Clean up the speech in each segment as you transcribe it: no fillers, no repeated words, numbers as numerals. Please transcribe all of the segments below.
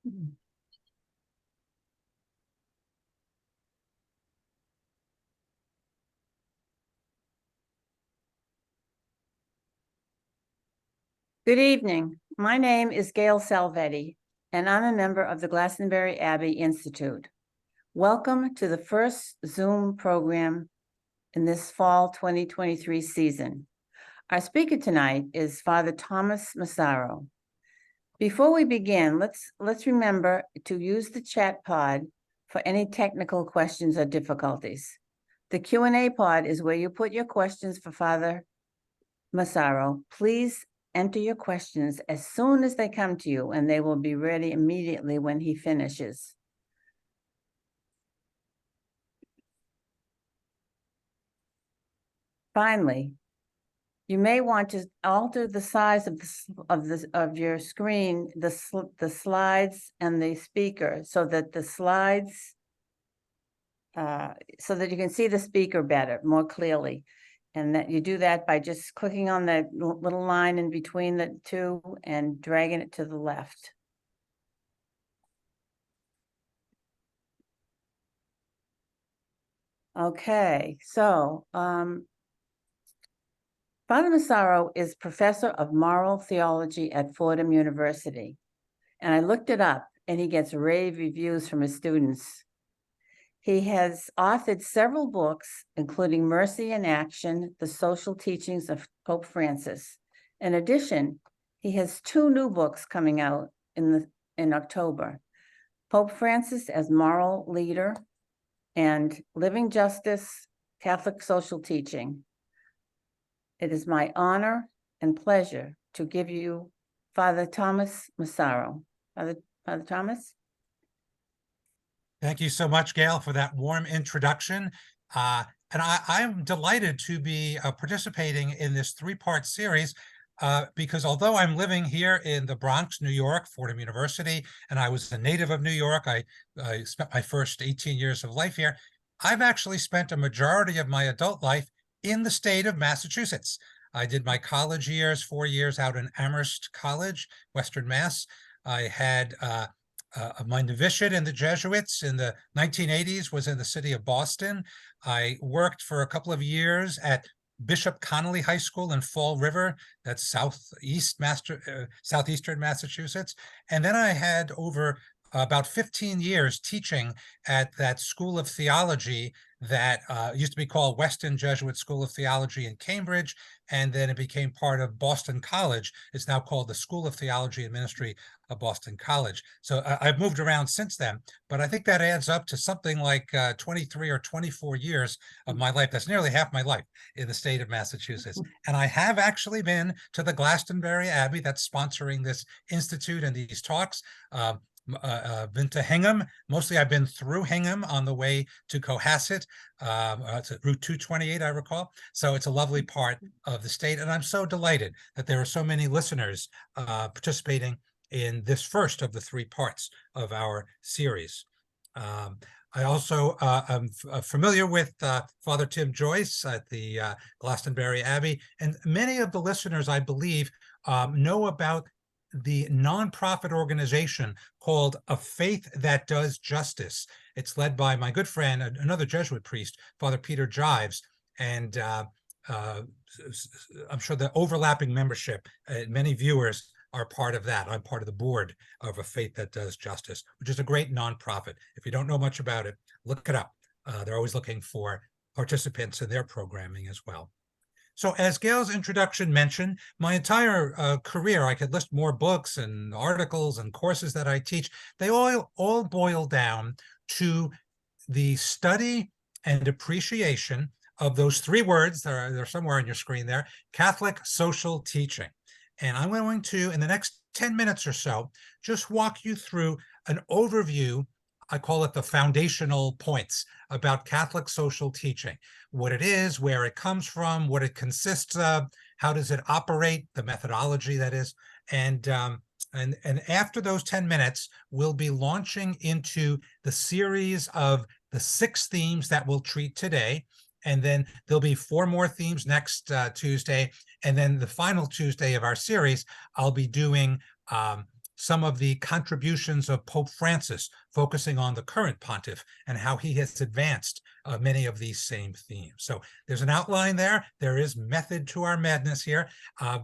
Good evening. My name is Gail Salvetti, and I'm a member of the Glastonbury Abbey Institute. Welcome to the first Zoom program in this fall 2023 season. Our speaker tonight is Father Thomas Massaro. Before we begin, let's remember to use the chat pod for any technical questions or difficulties. The Q&A pod is where you put your questions for Father Massaro. Please enter your questions as soon as they come to you, and they will be ready immediately when he finishes. Finally, you may want to alter the size of your screen, the slides and the speaker, so that the slides, so that you can see the speaker better, more clearly. And that you do that by just clicking on that little line in between the two and dragging it to the left. Okay, so Father Massaro is professor of moral theology at Fordham University. And I looked it up, and he gets rave reviews from his students. He has authored several books, including Mercy in Action, The Social Teachings of Pope Francis. In addition, he has 2 new books coming out in October: Pope Francis as Moral Leader and Living Justice, Catholic Social Teaching. It is my honor and pleasure to give you Father Thomas Massaro. Father Thomas? Thank you so much, Gail, for that warm introduction. And I'm delighted to be participating in this 3-part series because although I'm living here in the Bronx, New York, Fordham University, and I was a native of New York, I spent my first 18 years of life here, I've actually spent a majority of my adult life in the state of Massachusetts. I did my college years, 4 years out in Amherst College, Western Mass. I had my novitiate in the Jesuits in the 1980s was in the city of Boston. I worked for a couple of years at Bishop Connolly High School in Fall River, that's southeastern Massachusetts. And then I had over about 15 years teaching at that School of Theology that used to be called Weston Jesuit School of Theology in Cambridge, and then it became part of Boston College. It's now called the School of Theology and Ministry of Boston College. So I've moved around since then, but I think that adds up to something like 23 or 24 years of my life. That's nearly half my life in the state of Massachusetts. And I have actually been to the Glastonbury Abbey that's sponsoring this institute and these talks. Been to Hingham. Mostly I've been through Hingham on the way to Cohasset. It's at Route 228, I recall. So it's a lovely part of the state. And I'm so delighted that there are so many listeners participating in this first of the 3 parts of our series. I also am familiar with Father Tim Joyce at the Glastonbury Abbey. And many of the listeners, I believe, know about the nonprofit organization called A Faith That Does Justice. It's led by my good friend, another Jesuit priest, Father Peter Jives, and I'm sure the overlapping membership, many viewers are part of that. I'm part of the board of A Faith That Does Justice, which is a great nonprofit. If you don't know much about it, look it up. They're always looking for participants in their programming as well. So as Gail's introduction mentioned, my entire career, I could list more books and articles and courses that I teach. They all boil down to the study and appreciation of those 3 words. They're somewhere on your screen there: Catholic social teaching. And I'm going to, in the next 10 minutes or so, just walk you through an overview. I call it the foundational points about Catholic social teaching: what it is, where it comes from, what it consists of, how does it operate, the methodology, that is. And after those 10 minutes, we'll be launching into the series of the 6 themes that we'll treat today. And then there'll be 4 more themes next Tuesday. And then the final Tuesday of our series, I'll be doing some of the contributions of Pope Francis, focusing on the current pontiff and how he has advanced many of these same themes. So there's an outline there. There is method to our madness here,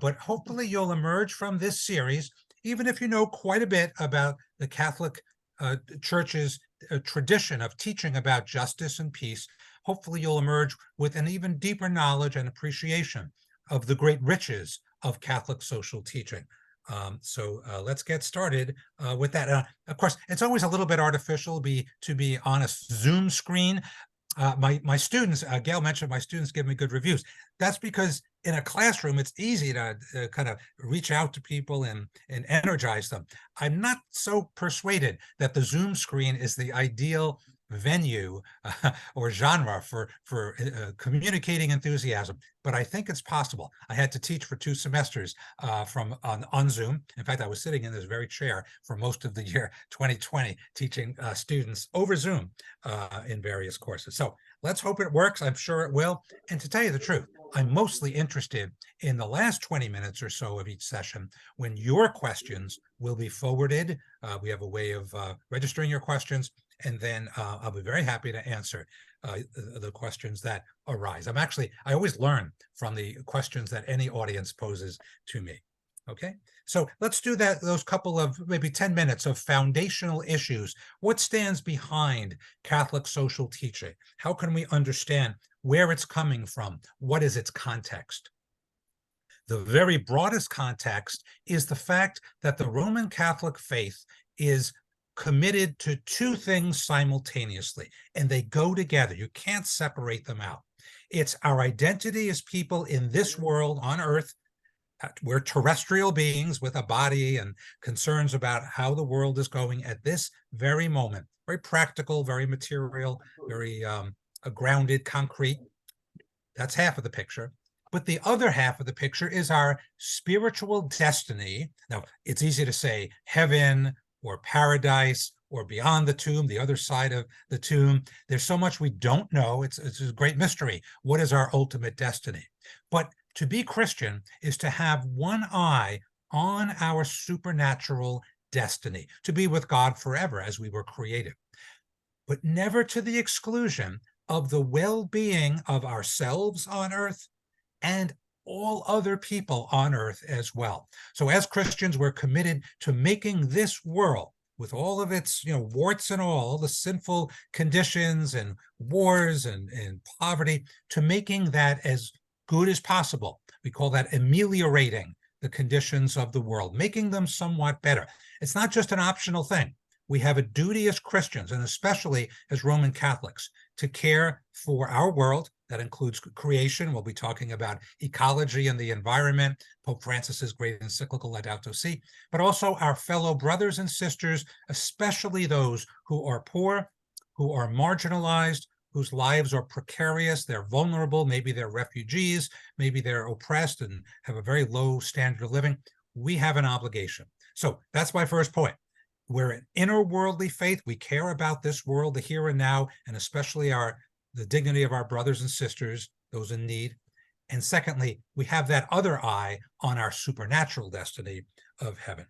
but hopefully you'll emerge from this series, even if you know quite a bit about the Catholic Church's tradition of teaching about justice and peace. Hopefully you'll emerge with an even deeper knowledge and appreciation of the great riches of Catholic social teaching. So let's get started with that. Of course, it's always a little bit artificial to be on a Zoom screen. My students, Gail mentioned my students give me good reviews. That's because in a classroom, it's easy to kind of reach out to people and energize them. I'm not so persuaded that the Zoom screen is the ideal venue or genre for communicating enthusiasm, but I think it's possible. I had to teach for 2 semesters on Zoom. In fact, I was sitting in this very chair for most of the year 2020, teaching students over Zoom in various courses. So let's hope it works. I'm sure it will. And to tell you the truth, I'm mostly interested in the last 20 minutes or so of each session, when your questions will be forwarded. We have a way of registering your questions, and then I'll be very happy to answer the questions that arise. I always learn from the questions that any audience poses to me. Okay, so let's do those couple of maybe 10 minutes of foundational issues. What stands behind Catholic social teaching? How can we understand where it's coming from? What is its context? The very broadest context is the fact that the Roman Catholic faith is committed to 2 things simultaneously, and they go together. You can't separate them out. It's our identity as people in this world on earth. We're terrestrial beings with a body and concerns about how the world is going at this very moment. Very practical, very material, very grounded, concrete. That's half of the picture. But the other half of the picture is our spiritual destiny. Now, it's easy to say heaven or paradise or beyond the tomb, the other side of the tomb. There's so much we don't know. It's a great mystery. What is our ultimate destiny? But to be Christian is to have one eye on our supernatural destiny, to be with God forever as we were created, but never to the exclusion of the well-being of ourselves on earth and all other people on earth as well. So as Christians, we're committed to making this world, with all of its warts and all the sinful conditions and wars and poverty, to making that as good as possible. We call that ameliorating the conditions of the world, making them somewhat better. It's not just an optional thing. We have a duty as Christians, and especially as Roman Catholics, to care for our world. That includes creation. We'll be talking about ecology and the environment, Pope Francis's great encyclical Laudato Si, but also our fellow brothers and sisters, especially those who are poor, who are marginalized, whose lives are precarious, they're vulnerable, maybe they're refugees, maybe they're oppressed and have a very low standard of living. We have an obligation. So that's my first point. We're an inner worldly faith. We care about this world, the here and now, and especially the dignity of our brothers and sisters, those in need. And secondly, we have that other eye on our supernatural destiny of heaven.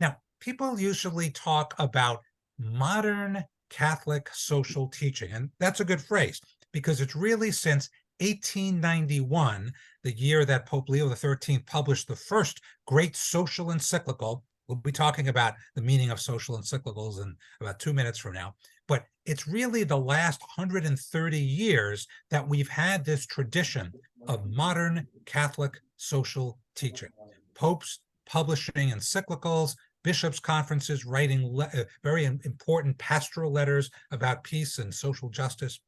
Now, people usually talk about modern Catholic social teaching, and that's a good phrase because it's really since 1891, the year that Pope Leo XIII published the first great social encyclical. We'll be talking about the meaning of social encyclicals in about 2 minutes from now. But it's really the last 130 years that we've had this tradition of modern Catholic social teaching. Popes publishing encyclicals, bishops' conferences writing very important pastoral letters about peace and social justice.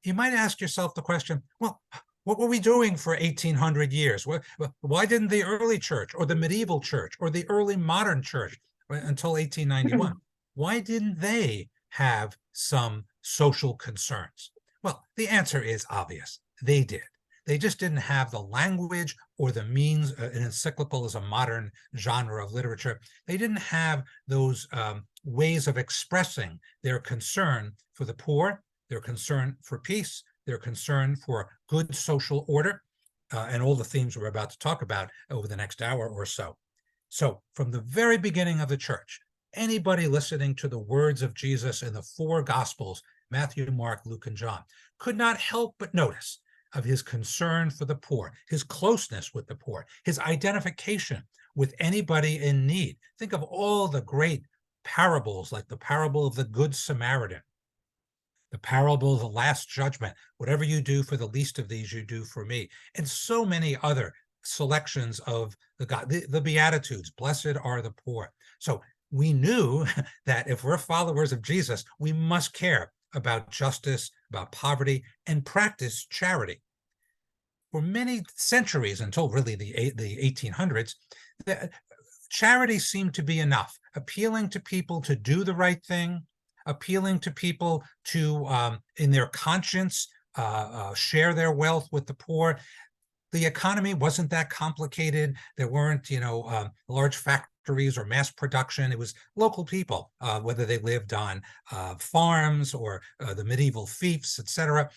You might ask yourself the question, well, what were we doing for 1800 years? Why didn't the early church or the medieval church or the early modern church until 1891, why didn't they have some social concerns? Well, the answer is obvious. They did. They just didn't have the language or the means. An encyclical is a modern genre of literature. They didn't have those ways of expressing their concern for the poor, their concern for peace, their concern for good social order, and all the themes we're about to talk about over the next hour or so. So from the very beginning of the church, anybody listening to the words of Jesus in the four Gospels, Matthew, Mark, Luke, and John, could not help but notice of his concern for the poor, his closeness with the poor, his identification with anybody in need. Think of all the great parables, like the parable of the Good Samaritan, the parable of the Last Judgment. Whatever you do for the least of these, you do for me. And so many other selections of the Beatitudes. Blessed are the poor. So we knew that if we're followers of Jesus, we must care about justice, about poverty, and practice charity. For many centuries, until really the 1800s, charity seemed to be enough, appealing to people to do the right thing, appealing to people to, in their conscience, share their wealth with the poor. The economy wasn't that complicated. There weren't, large factories or mass production. It was local people, whether they lived on farms or the medieval fiefs, etc.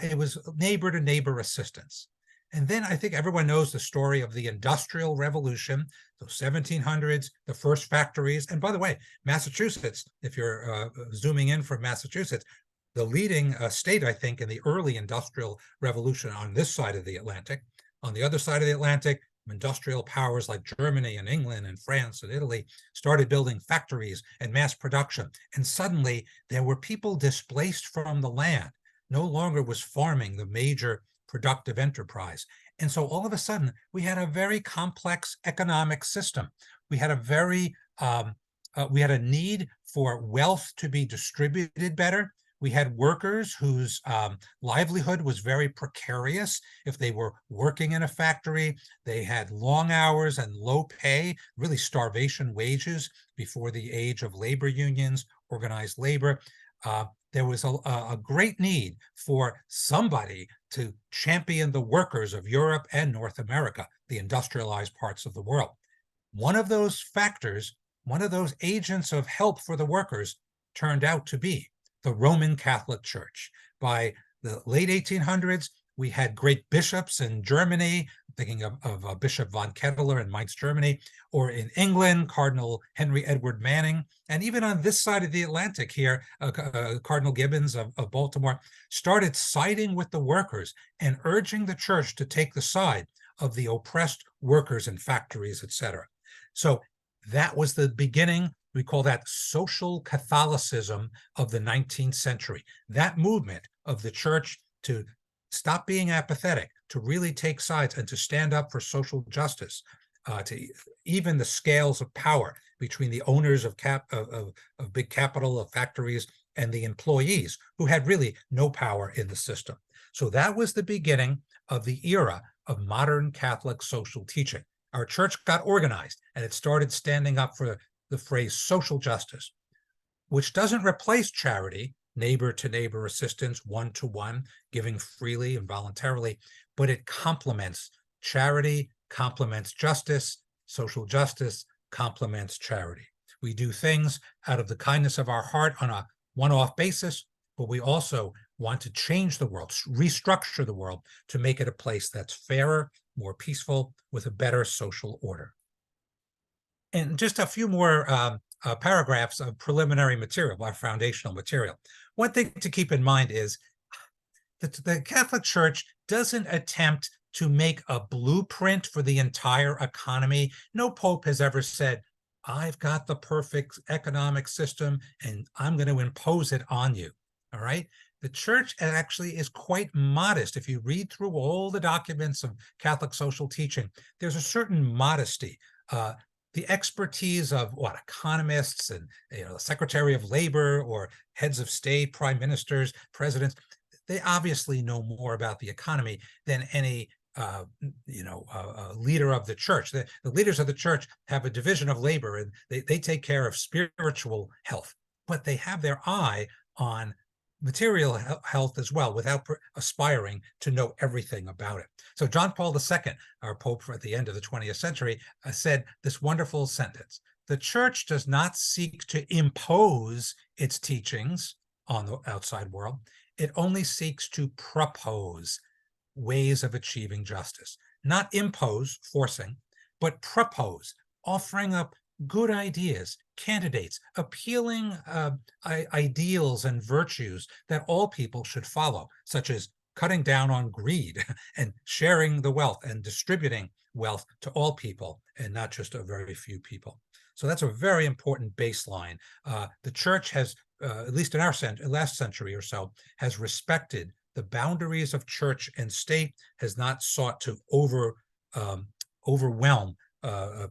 It was neighbor to neighbor assistance. And then I think everyone knows the story of the Industrial Revolution, the 1700s, the first factories. And by the way, Massachusetts, if you're zooming in from Massachusetts, the leading state, I think, in the early Industrial Revolution on this side of the Atlantic. On the other side of the Atlantic, industrial powers like Germany and England and France and Italy started building factories and mass production. And suddenly there were people displaced from the land. No longer was farming the major productive enterprise. And so all of a sudden, we had a very complex economic system. We had we had a need for wealth to be distributed better. We had workers whose livelihood was very precarious. If they were working in a factory, they had long hours and low pay, really starvation wages before the age of labor unions, organized labor. There was a great need for somebody to champion the workers of Europe and North America, the industrialized parts of the world. One of those factors, one of those agents of help for the workers turned out to be the Roman Catholic Church. By the late 1800s, we had great bishops in Germany, thinking of Bishop von Ketteler in Mainz, Germany, or in England, Cardinal Henry Edward Manning. And even on this side of the Atlantic here, Cardinal Gibbons of Baltimore started siding with the workers and urging the church to take the side of the oppressed workers in factories, etc. So that was the beginning. We call that social Catholicism of the 19th century. That movement of the church to stop being apathetic, to really take sides and to stand up for social justice, to even the scales of power between the owners of big capital, of factories, and the employees who had really no power in the system. So that was the beginning of the era of modern Catholic social teaching. Our church got organized and it started standing up for the phrase social justice, which doesn't replace charity, neighbor to neighbor assistance, one to one, giving freely and voluntarily, but it complements charity, complements justice, social justice complements charity. We do things out of the kindness of our heart on a one-off basis, but we also want to change the world, restructure the world to make it a place that's fairer, more peaceful, with a better social order. And just a few more paragraphs of preliminary material, our foundational material. One thing to keep in mind is that the Catholic Church doesn't attempt to make a blueprint for the entire economy. No pope has ever said, I've got the perfect economic system and I'm going to impose it on you. All right. The church actually is quite modest. If you read through all the documents of Catholic social teaching, there's a certain modesty. The expertise of economists and the Secretary of Labor or heads of state, prime ministers, presidents, they obviously know more about the economy than any leader of the church. The leaders of the church have a division of labor and they take care of spiritual health, but they have their eye on material health as well, without aspiring to know everything about it. So John Paul II, our Pope at the end of the 20th century, said this wonderful sentence: the church does not seek to impose its teachings on the outside world. It only seeks to propose ways of achieving justice. Not impose, forcing, but propose offering up good ideas, candidates, appealing ideals and virtues that all people should follow, such as cutting down on greed and sharing the wealth and distributing wealth to all people and not just a very few people. So that's a very important baseline. The church has, at least in our last century or so, has respected the boundaries of church and state, has not sought to overwhelm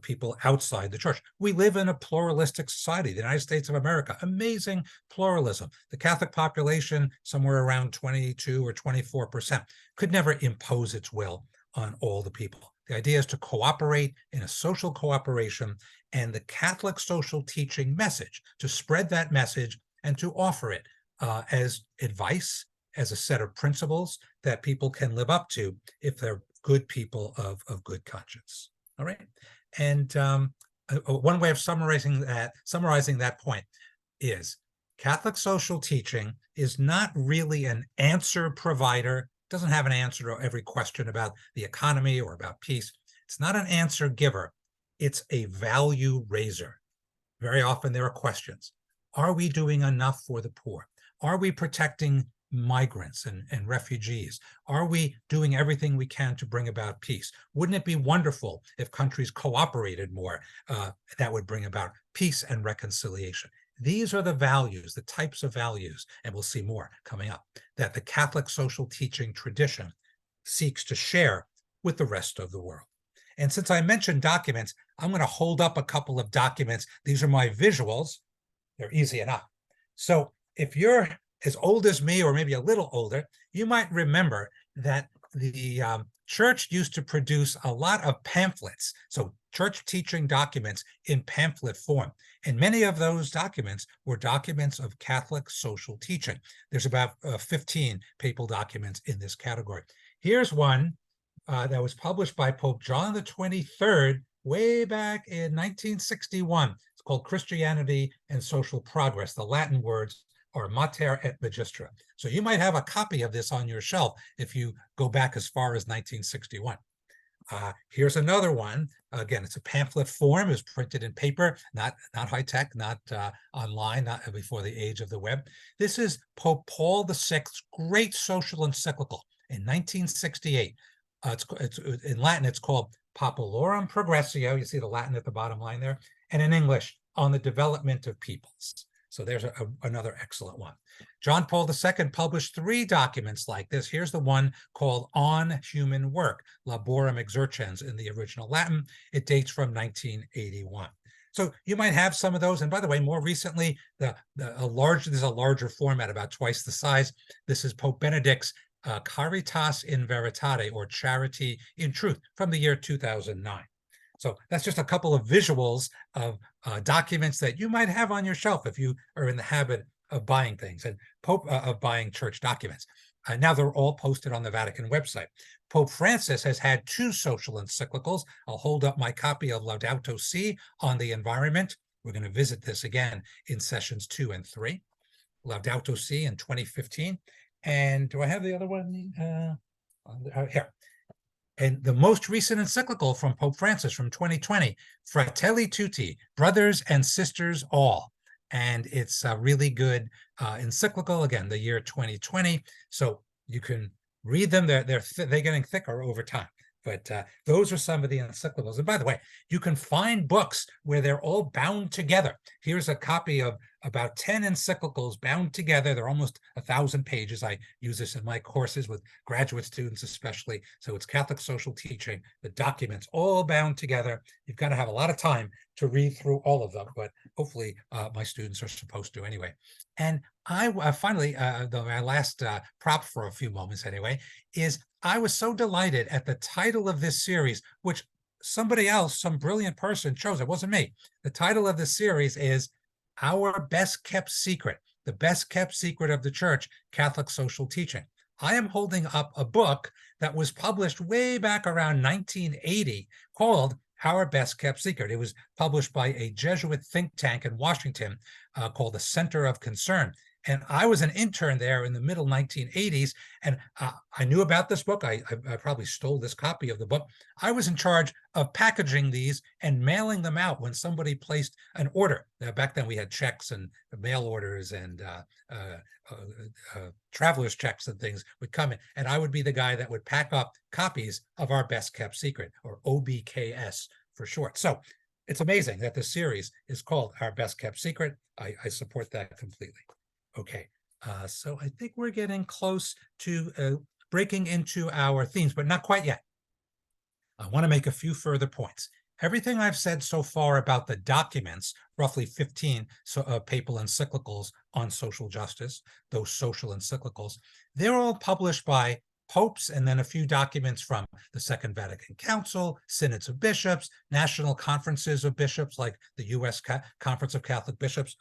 people outside the church. We live in a pluralistic society, the United States of America, amazing pluralism. The Catholic population, somewhere around 22 or 24%, could never impose its will on all the people. The idea is to cooperate in a social cooperation, and the Catholic social teaching message, to spread that message and to offer it as advice, as a set of principles that people can live up to if they're good people of good conscience. All right. And one way of summarizing that point is Catholic social teaching is not really an answer provider, doesn't have an answer to every question about the economy or about peace. It's not an answer giver. It's a value raiser. Very often there are questions. Are we doing enough for the poor? Are we protecting migrants and refugees? Are we doing everything we can to bring about peace? Wouldn't it be wonderful if countries cooperated more? That would bring about peace and reconciliation. These are the values, the types of values, and we'll see more coming up, that the Catholic social teaching tradition seeks to share with the rest of the world. And since I mentioned documents, I'm going to hold up a couple of documents. These are my visuals. They're easy enough. So if you're as old as me, or maybe a little older, you might remember that the church used to produce a lot of pamphlets, so church teaching documents in pamphlet form. And many of those documents were documents of Catholic social teaching. There's about 15 papal documents in this category. Here's one that was published by Pope John the 23rd way back in 1961. It's called Christianity and Social Progress. The Latin words are Mater et Magistra. So you might have a copy of this on your shelf if you go back as far as 1961. Here's another one. Again, it's a pamphlet form. It's printed in paper, not high tech, not online, not before the age of the web. This is Pope Paul VI's great social encyclical in 1968. It's in Latin, it's called Populorum Progressio. You see the Latin at the bottom line there, and in English, On the Development of Peoples. So there's another excellent one. John Paul II published 3 documents like this. Here's the one called On Human Work, Laborem Exercens in the original Latin. It dates from 1981. So you might have some of those. And by the way, more recently, there's a larger format, about twice the size. This is Pope Benedict's Caritas in Veritate, or Charity in Truth, from the year 2009. So that's just a couple of visuals of documents that you might have on your shelf if you are in the habit of buying things and of buying church documents. Now they're all posted on the Vatican website. Pope Francis has had 2 social encyclicals. I'll hold up my copy of Laudato Si on the environment. We're going to visit this again in sessions 2 and 3. Laudato Si in 2015. And do I have the other one? Here. And the most recent encyclical from Pope Francis from 2020, Fratelli Tutti, Brothers and Sisters All. And it's a really good encyclical, again, the year 2020. So you can read them. They're getting thicker over time. But those are some of the encyclicals. And by the way, you can find books where they're all bound together. Here's a copy of about 10 encyclicals bound together. They're almost 1,000 pages. I use this in my courses with graduate students especially. So it's Catholic social teaching, the documents all bound together. You've got to have a lot of time to read through all of them, but hopefully my students are supposed to anyway. And I finally, my last prop for a few moments anyway, is I was so delighted at the title of this series, which somebody else, some brilliant person chose. It wasn't me. The title of the series is Our Best Kept Secret, the Best Kept Secret of the Church, Catholic Social Teaching. I am holding up a book that was published way back around 1980 called Our Best Kept Secret. It was published by a Jesuit think tank in Washington called the Center of Concern. And I was an intern there in the middle 1980s, and I knew about this book. I probably stole this copy of the book. I was in charge of packaging these and mailing them out when somebody placed an order. Now, back then we had checks and mail orders and traveler's checks and things would come in, and I would be the guy that would pack up copies of Our Best Kept Secret, or OBKS for short. So it's amazing that the series is called Our Best Kept Secret. I support that completely. Okay, so I think we're getting close to breaking into our themes, but not quite yet. I want to make a few further points. Everything I've said so far about the documents, roughly 15 papal encyclicals on social justice, those social encyclicals, they're all published by popes, and then a few documents from the Second Vatican Council, synods of bishops, national conferences of bishops like the U.S. Conference of Catholic Bishops.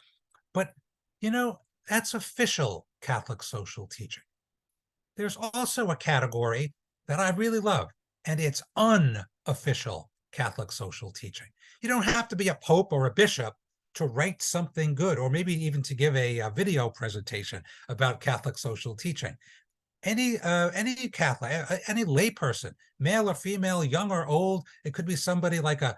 But, you know, that's official Catholic social teaching. There's also a category that I really love, and it's unofficial Catholic social teaching. You don't have to be a pope or a bishop to write something good, or maybe even to give a video presentation about Catholic social teaching. Any Catholic, any layperson, male or female, young or old, it could be somebody like a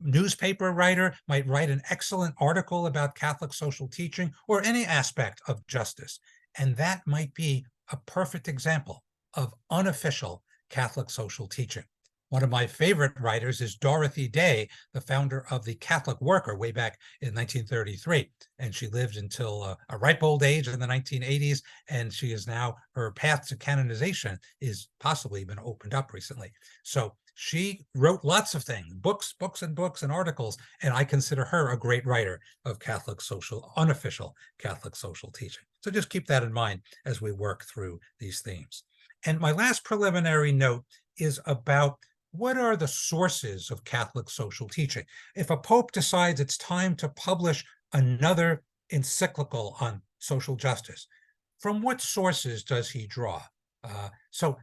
newspaper writer might write an excellent article about Catholic social teaching or any aspect of justice. And that might be a perfect example of unofficial Catholic social teaching. One of my favorite writers is Dorothy Day, the founder of the Catholic Worker way back in 1933. And she lived until a ripe old age in the 1980s. And she is now, her path to canonization is possibly been opened up recently. So she wrote lots of things, books and articles, and I consider her a great writer of Catholic social, unofficial Catholic social teaching. So just keep that in mind as we work through these themes. And my last preliminary note is about what are the sources of Catholic social teaching. If a pope decides it's time to publish another encyclical on social justice, from what sources does he draw? So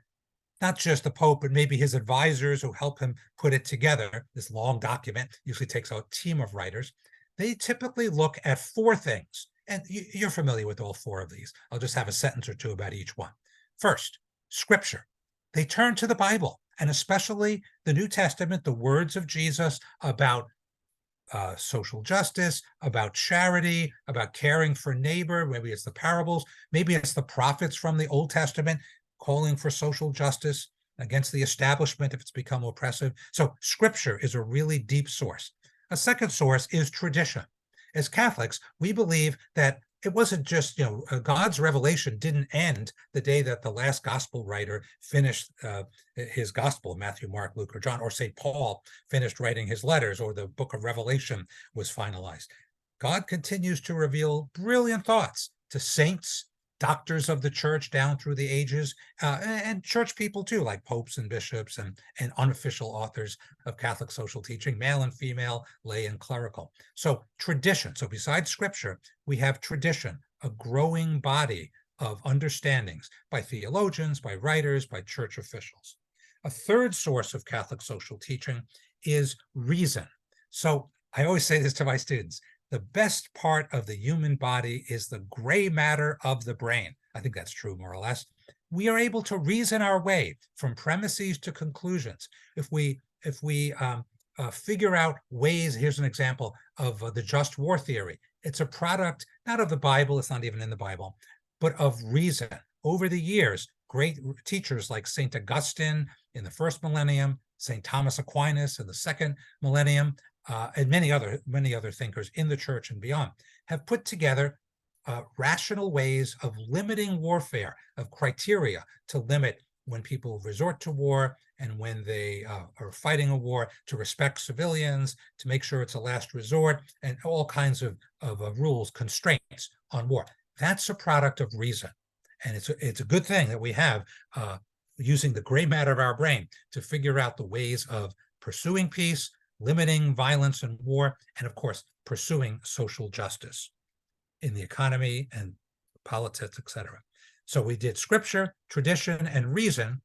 not just the Pope, but maybe his advisors who help him put it together. This long document usually takes a team of writers. They typically look at four things, and you're familiar with all four of these. I'll just have a sentence or two about each one. First, Scripture. They turn to the Bible, and especially the New Testament, the words of Jesus about social justice, about charity, about caring for neighbor. Maybe it's the parables. Maybe it's the prophets from the Old Testament calling for social justice against the establishment if it's become oppressive. So Scripture is a really deep source. A second source is tradition. As Catholics, we believe that it wasn't just, God's revelation didn't end the day that the last gospel writer finished his gospel, Matthew, Mark, Luke, or John, or St. Paul finished writing his letters, or the book of Revelation was finalized. God continues to reveal brilliant thoughts to saints, doctors of the church down through the ages, and church people too, like popes and bishops and unofficial authors of Catholic social teaching, male and female, lay and clerical. So tradition. So besides Scripture, we have tradition, a growing body of understandings by theologians, by writers, by church officials. A third source of Catholic social teaching is reason. So I always say this to my students: the best part of the human body is the gray matter of the brain. I think that's true, more or less. We are able to reason our way from premises to conclusions. If we figure out ways, here's an example of the just war theory. It's a product, not of the Bible, it's not even in the Bible, but of reason. Over the years, great teachers like St. Augustine in the first millennium, St. Thomas Aquinas in the second millennium, and many other thinkers in the church and beyond, have put together rational ways of limiting warfare, of criteria to limit when people resort to war and when they are fighting a war, to respect civilians, to make sure it's a last resort, and all kinds of rules, constraints on war. That's a product of reason. And it's a good thing that we have using the gray matter of our brain to figure out the ways of pursuing peace, limiting violence and war, and of course, pursuing social justice in the economy and politics, etc. So we did Scripture, tradition, and reason.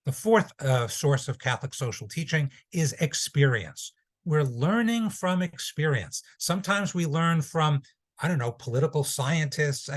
The fourth source of Catholic social teaching is experience. We're learning from experience. Sometimes we learn from I don't know, political scientists,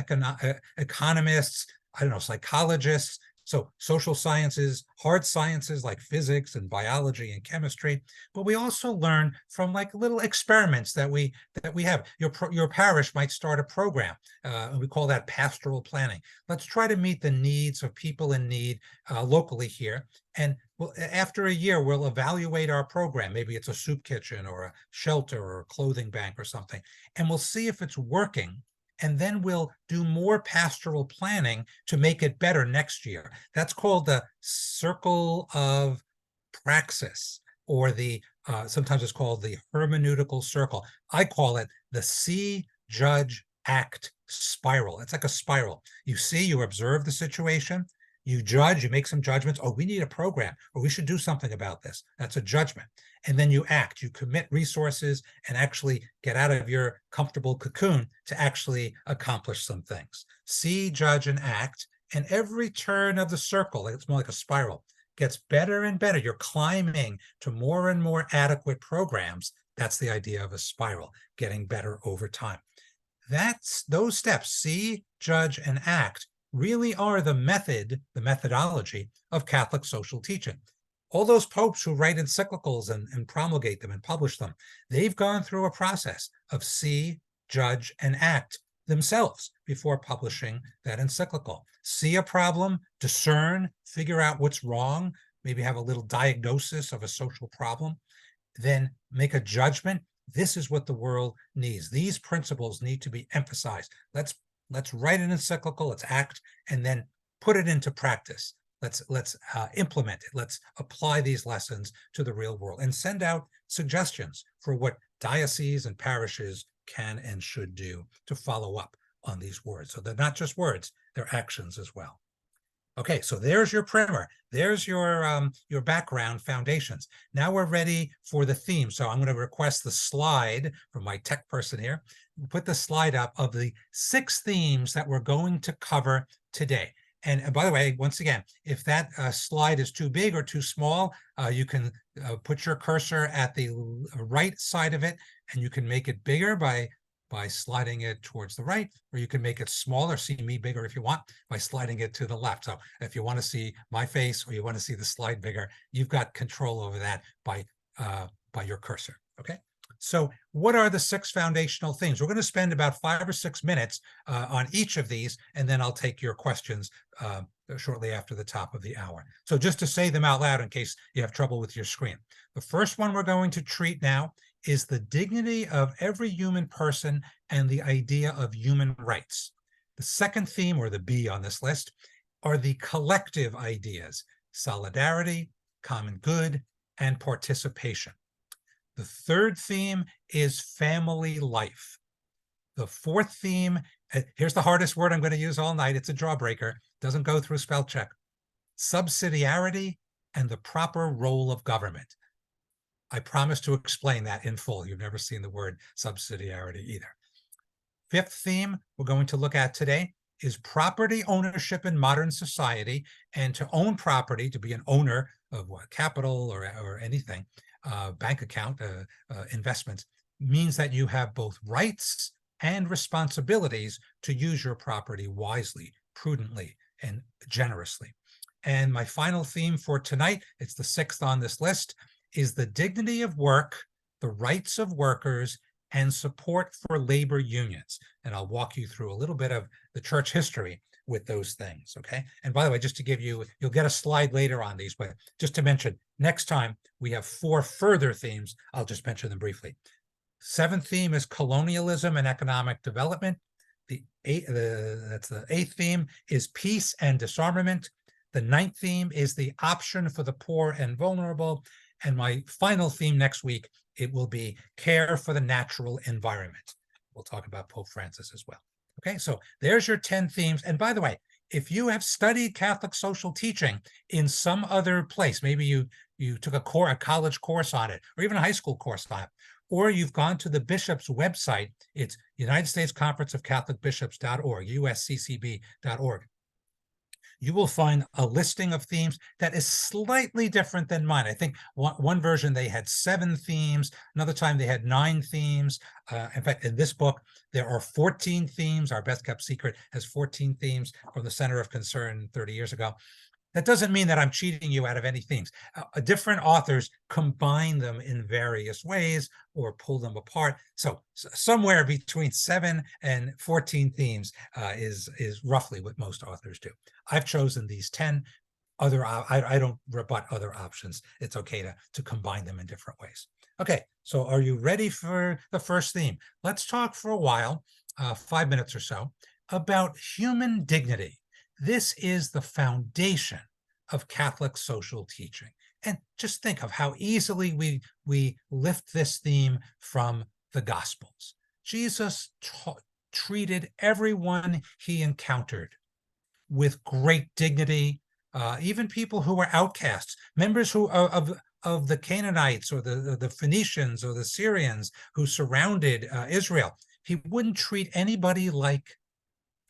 economists, I don't know, psychologists. So social sciences, hard sciences like physics and biology and chemistry, but we also learn from like little experiments that we have. Your parish might start a program, and we call that pastoral planning. Let's try to meet the needs of people in need locally here. And after a year, we'll evaluate our program. Maybe it's a soup kitchen or a shelter or a clothing bank or something, and we'll see if it's working. And then we'll do more pastoral planning to make it better next year. That's called the circle of praxis, or the sometimes it's called the hermeneutical circle. I call it the see, judge, act spiral. It's like a spiral. You see, you observe the situation, you judge, you make some judgments. Oh, we need a program, or we should do something about this. That's a judgment. And then you act, you commit resources and actually get out of your comfortable cocoon to actually accomplish some things. See, judge, and act. And every turn of the circle, it's more like a spiral, gets better and better. You're climbing to more and more adequate programs. That's the idea of a spiral, getting better over time. That's those steps, see, judge, and act, really are the methodology of Catholic social teaching. All those popes who write encyclicals and promulgate them and publish them, they've gone through a process of see, judge, and act themselves before publishing that encyclical. See a problem, discern, figure out what's wrong, maybe have a little diagnosis of a social problem, then make a judgment. This is what the world needs. These principles need to be emphasized. Let's write an encyclical, let's act, and then put it into practice. Let's implement it. Let's apply these lessons to the real world and send out suggestions for what dioceses and parishes can and should do to follow up on these words. So they're not just words, they're actions as well. Okay, so there's your primer. There's your background foundations. Now we're ready for the theme. So I'm going to request the slide from my tech person here. Put the slide up of the 6 themes that we're going to cover today. And by the way, once again, if that slide is too big or too small, you can put your cursor at the right side of it, and you can make it bigger by sliding it towards the right, or you can make it smaller, see me bigger if you want, by sliding it to the left. So if you want to see my face or you want to see the slide bigger, you've got control over that by your cursor, okay? So what are the 6 foundational themes? We're going to spend about 5 or 6 minutes on each of these, and then I'll take your questions shortly after the top of the hour. So just to say them out loud in case you have trouble with your screen. The first one we're going to treat now is the dignity of every human person and the idea of human rights. The second theme, or the B on this list, are the collective ideas: solidarity, common good, and participation. The third theme is family life. The fourth theme, here's the hardest word I'm going to use all night. It's a jawbreaker. Doesn't go through spell check. Subsidiarity and the proper role of government. I promise to explain that in full. You've never seen the word subsidiarity either. Fifth theme we're going to look at today is property ownership in modern society. And to own property, to be an owner of what, capital or anything, bank account, investments, means that you have both rights and responsibilities to use your property wisely, prudently, and generously. And my final theme for tonight, it's the 6th on this list, is the dignity of work, the rights of workers, and support for labor unions. And I'll walk you through a little bit of the church history with those things, okay? And by the way, just to give you, you'll get a slide later on these, but just to mention, next time we have 4 further themes. I'll just mention them briefly. 7th theme is colonialism and economic development. That's the 8th theme is peace and disarmament. The 9th theme is the option for the poor and vulnerable. And my final theme next week, it will be care for the natural environment. We'll talk about Pope Francis as well. Okay, so there's your 10 themes. And by the way, if you have studied Catholic social teaching in some other place, maybe you took a college course on it, or even a high school course on it, or you've gone to the bishop's website, it's United States Conference of Catholic Bishops.org, usccb.org. you will find a listing of themes that is slightly different than mine. I think one version they had 7 themes, another time they had 9 themes. In fact, in this book, there are 14 themes. Our Best Kept Secret has 14 themes from the Center of Concern 30 years ago. That doesn't mean that I'm cheating you out of any themes. Different authors combine them in various ways or pull them apart. So somewhere between 7 and 14 themes is roughly what most authors do. I've chosen these 10. I don't rebut other options. It's okay to combine them in different ways. Okay, so are you ready for the first theme? Let's talk for a while, 5 minutes or so, about human dignity. This is the foundation of Catholic social teaching. And just think of how easily we lift this theme from the Gospels. Jesus treated everyone he encountered with great dignity, even people who were outcasts, members of the Canaanites or the Phoenicians or the Syrians who surrounded Israel. He wouldn't treat anybody like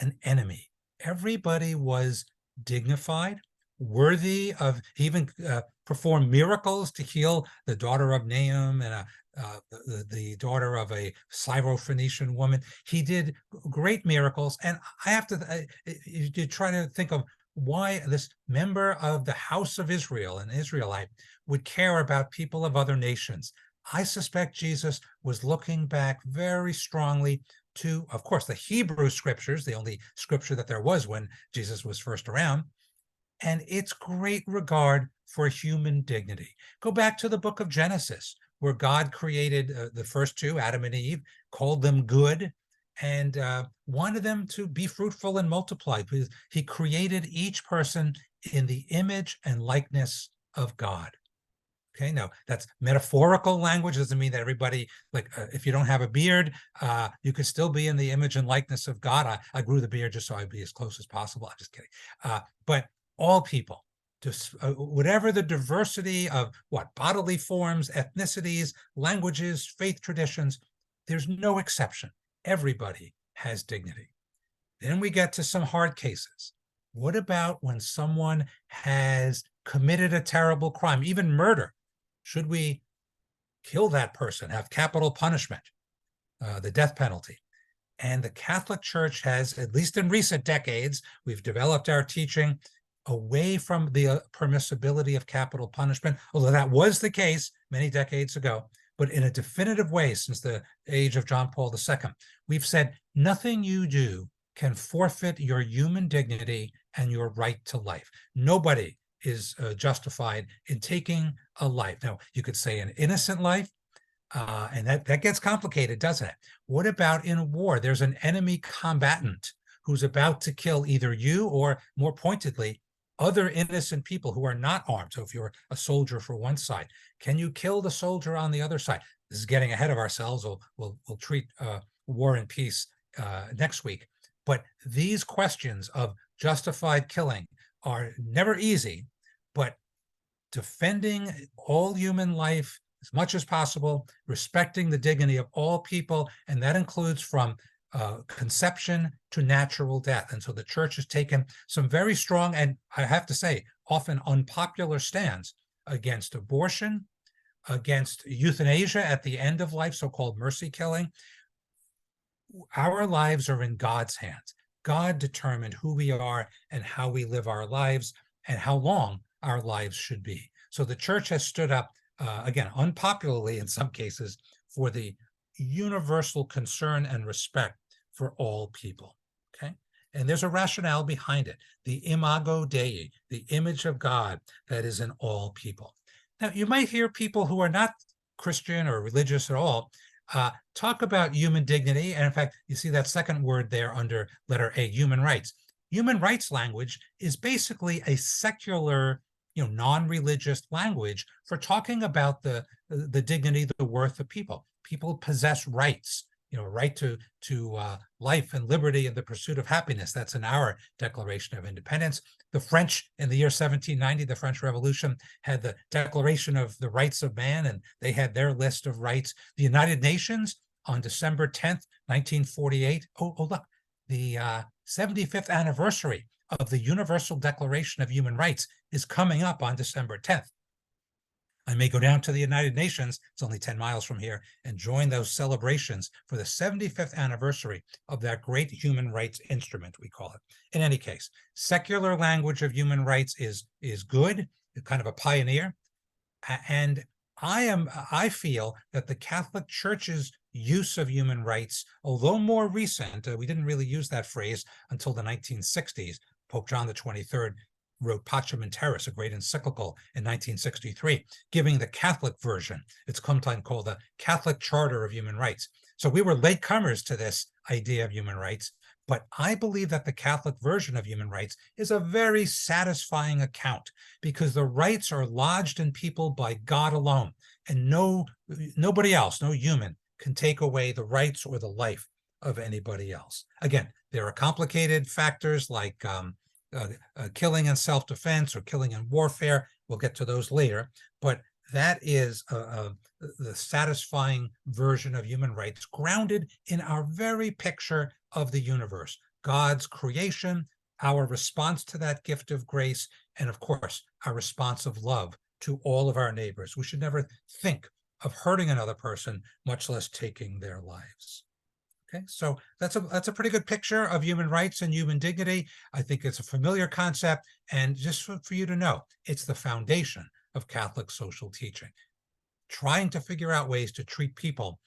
an enemy. Everybody was dignified, worthy of, he even performed miracles to heal the daughter of Nahum and the daughter of a Syro-Phoenician woman. He did great miracles. And I have to, you try to think of why this member of the house of Israel, an Israelite, would care about people of other nations. I suspect Jesus was looking back very strongly to, of course, the Hebrew scriptures, the only scripture that there was when Jesus was first around, and its great regard for human dignity. Go back to the book of Genesis, where God created the first two, Adam and Eve, called them good, and wanted them to be fruitful and multiply. He created each person in the image and likeness of God. Okay, now that's metaphorical language. Doesn't mean that everybody, like if you don't have a beard, you could still be in the image and likeness of God. I grew the beard just so I'd be as close as possible. I'm just kidding. But all people, just whatever the diversity of what bodily forms, ethnicities, languages, faith traditions, there's no exception. Everybody has dignity. Then we get to some hard cases. What about when someone has committed a terrible crime, even murder? Should we kill that person, have capital punishment, the death penalty? And the Catholic Church has, at least in recent decades, we've developed our teaching away from the permissibility of capital punishment, although that was the case many decades ago, but in a definitive way since the age of John Paul II. We've said nothing you do can forfeit your human dignity and your right to life. Nobody is justified in taking a life. Now, you could say an innocent life, and that gets complicated, doesn't it? What about in war? There's an enemy combatant who's about to kill either you or, more pointedly, other innocent people who are not armed. So if you're a soldier for one side, can you kill the soldier on the other side? This is getting ahead of ourselves. We'll treat war and peace next week. But these questions of justified killing are never easy, but defending all human life as much as possible, respecting the dignity of all people, and that includes from conception to natural death. And so the church has taken some very strong, and I have to say, often unpopular stands against abortion, against euthanasia at the end of life, so-called mercy killing. Our lives are in God's hands. God determined who we are and how we live our lives and how long our lives should be. So the church has stood up, again, unpopularly in some cases, for the universal concern and respect for all people, okay? And there's a rationale behind it, the imago Dei, the image of God that is in all people. Now, you might hear people who are not Christian or religious at all talk about human dignity. And in fact, you see that second word there under letter A, human rights. Human rights language is basically a secular, non-religious language for talking about the dignity, the worth of people. People possess rights, right to life and liberty and the pursuit of happiness. That's in our Declaration of Independence. The French, in the year 1790, the French Revolution, had the Declaration of the Rights of Man, and they had their list of rights. The United Nations, on December 10th, 1948, look, the 75th anniversary of the Universal Declaration of Human Rights is coming up on December 10th. I may go down to the United Nations, it's only 10 miles from here, and join those celebrations for the 75th anniversary of that great human rights instrument, we call it. In any case, secular language of human rights is good, kind of a pioneer. And I feel that the Catholic Church's use of human rights, although more recent, we didn't really use that phrase until the 1960s. Pope John the 23rd wrote Pacem in Terris, a great encyclical in 1963, giving the Catholic version. It's sometimes called the Catholic Charter of Human Rights. So we were latecomers to this idea of human rights, but I believe that the Catholic version of human rights is a very satisfying account because the rights are lodged in people by God alone, and nobody else, no human, can take away the rights or the life of anybody else. Again, there are complicated factors like killing in self-defense or killing in warfare. We'll get to those later, but that is the satisfying version of human rights grounded in our very picture of the universe, God's creation, our response to that gift of grace, and of course, our response of love to all of our neighbors. We should never think of hurting another person, much less taking their lives. Okay, so that's a pretty good picture of human rights and human dignity. I think it's a familiar concept, and just for you to know, it's the foundation of Catholic social teaching. Trying to figure out ways to treat people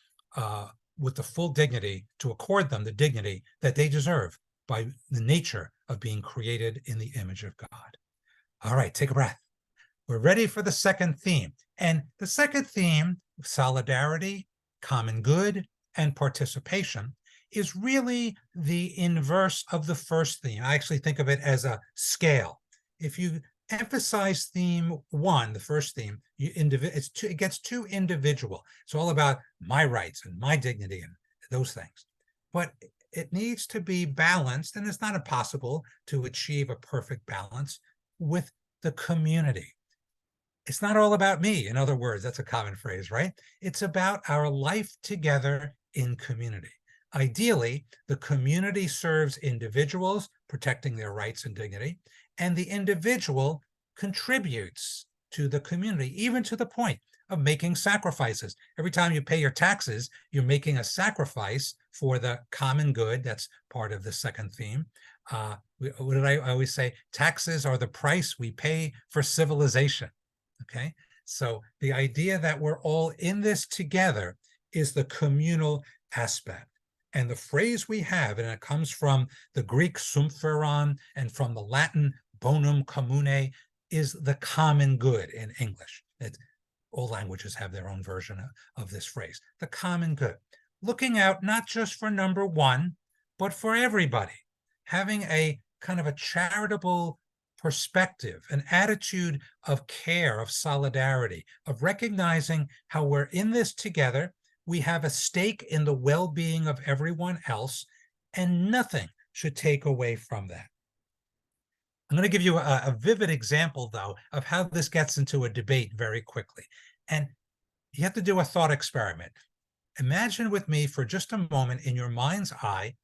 with the full dignity, to accord them the dignity that they deserve by the nature of being created in the image of God. All right, take a breath. We're ready for the second theme. And the second theme, solidarity, common good, and participation, is really the inverse of the first theme. I actually think of it as a scale. If you emphasize theme one, the first theme, it gets too individual. It's all about my rights and my dignity and those things. But it needs to be balanced, and it's not impossible to achieve a perfect balance with the community. It's not all about me. In other words, that's a common phrase, right? It's about our life together in community. Ideally, the community serves individuals, protecting their rights and dignity, and the individual contributes to the community, even to the point of making sacrifices. Every time you pay your taxes, you're making a sacrifice for the common good. That's part of the second theme. What did I always say? Taxes are the price we pay for civilization. Okay, so the idea that we're all in this together is the communal aspect. And the phrase we have, and it comes from the Greek symphoron and from the Latin bonum commune, is the common good in English. All languages have their own version of this phrase, the common good. Looking out not just for number one, but for everybody. Having a kind of a charitable perspective, an attitude of care, of solidarity, of recognizing how we're in this together. We have a stake in the well-being of everyone else, and nothing should take away from that. I'm going to give you a vivid example, though, of how this gets into a debate very quickly. And you have to do a thought experiment. Imagine with me for just a moment in your mind's eye,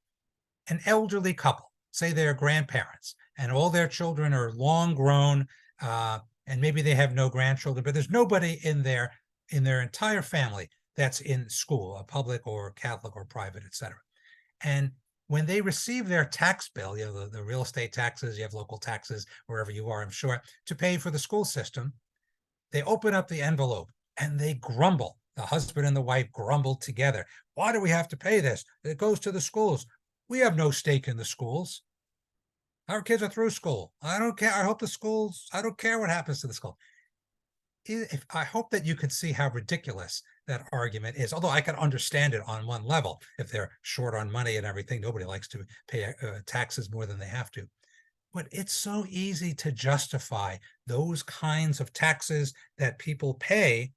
an elderly couple, say they're grandparents, and all their children are long grown, and maybe they have no grandchildren, but there's nobody in their entire family that's in school, a public or Catholic or private, etc. And when they receive their tax bill, you know, the real estate taxes, you have local taxes wherever you are, I'm sure, to pay for the school system, they open up the envelope and they grumble. The husband and the wife grumble together. Why do we have to pay this? It goes to the schools. We have no stake in the schools. Our kids are through school. I don't care. I hope the schools, I don't care what happens to the school. I hope that you can see how ridiculous that argument is, although I can understand it on one level. If they're short on money and everything, nobody likes to pay taxes more than they have to. But it's so easy to justify those kinds of taxes that people pay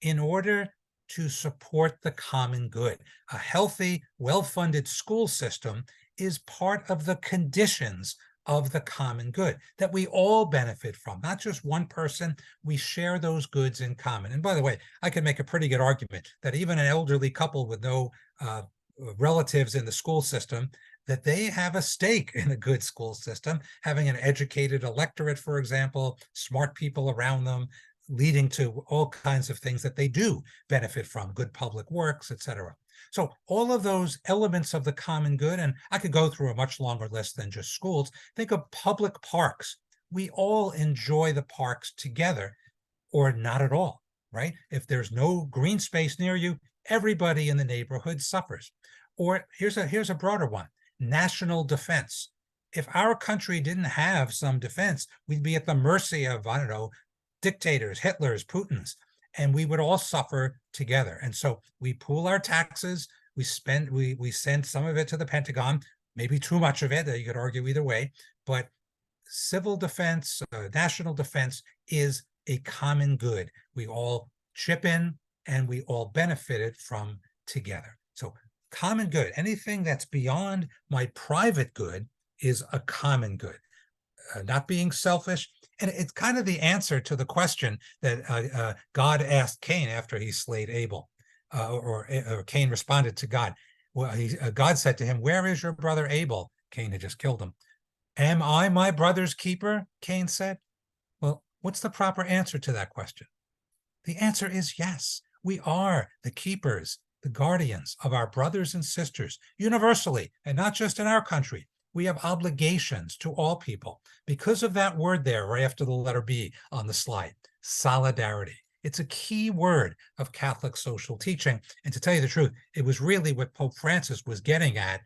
in order to support the common good. A healthy, well-funded school system is part of the conditions of the common good that we all benefit from, not just one person. We share those goods in common. And by the way, I can make a pretty good argument that even an elderly couple with no relatives in the school system, that they have a stake in a good school system, having an educated electorate, for example, smart people around them, leading to all kinds of things that they do benefit from, good public works, etc. So all of those elements of the common good, and I could go through a much longer list than just schools. Think of public parks. We all enjoy the parks together, or not at all, right? If there's no green space near you, everybody in the neighborhood suffers. Or here's a broader one: national defense. If our country didn't have some defense, we'd be at the mercy of, I don't know, dictators, Hitlers, Putins, and we would all suffer together. And so we pool our taxes, we send some of it to the Pentagon, maybe too much of it, you could argue either way, but civil defense, national defense is a common good. We all chip in and we all benefited from together. So common good, anything that's beyond my private good, is a common good. Not being selfish. And it's kind of the answer to the question that God asked Cain after he slayed Abel, or Cain responded to God. Well, God said to him, "Where is your brother Abel?" Cain had just killed him. "Am I my brother's keeper?" Cain said. Well, what's the proper answer to that question? The answer is yes. We are the keepers, the guardians of our brothers and sisters universally, and not just in our country. We have obligations to all people because of that word there right after the letter B on the slide, solidarity. It's a key word of Catholic social teaching. And to tell you the truth, it was really what Pope Francis was getting at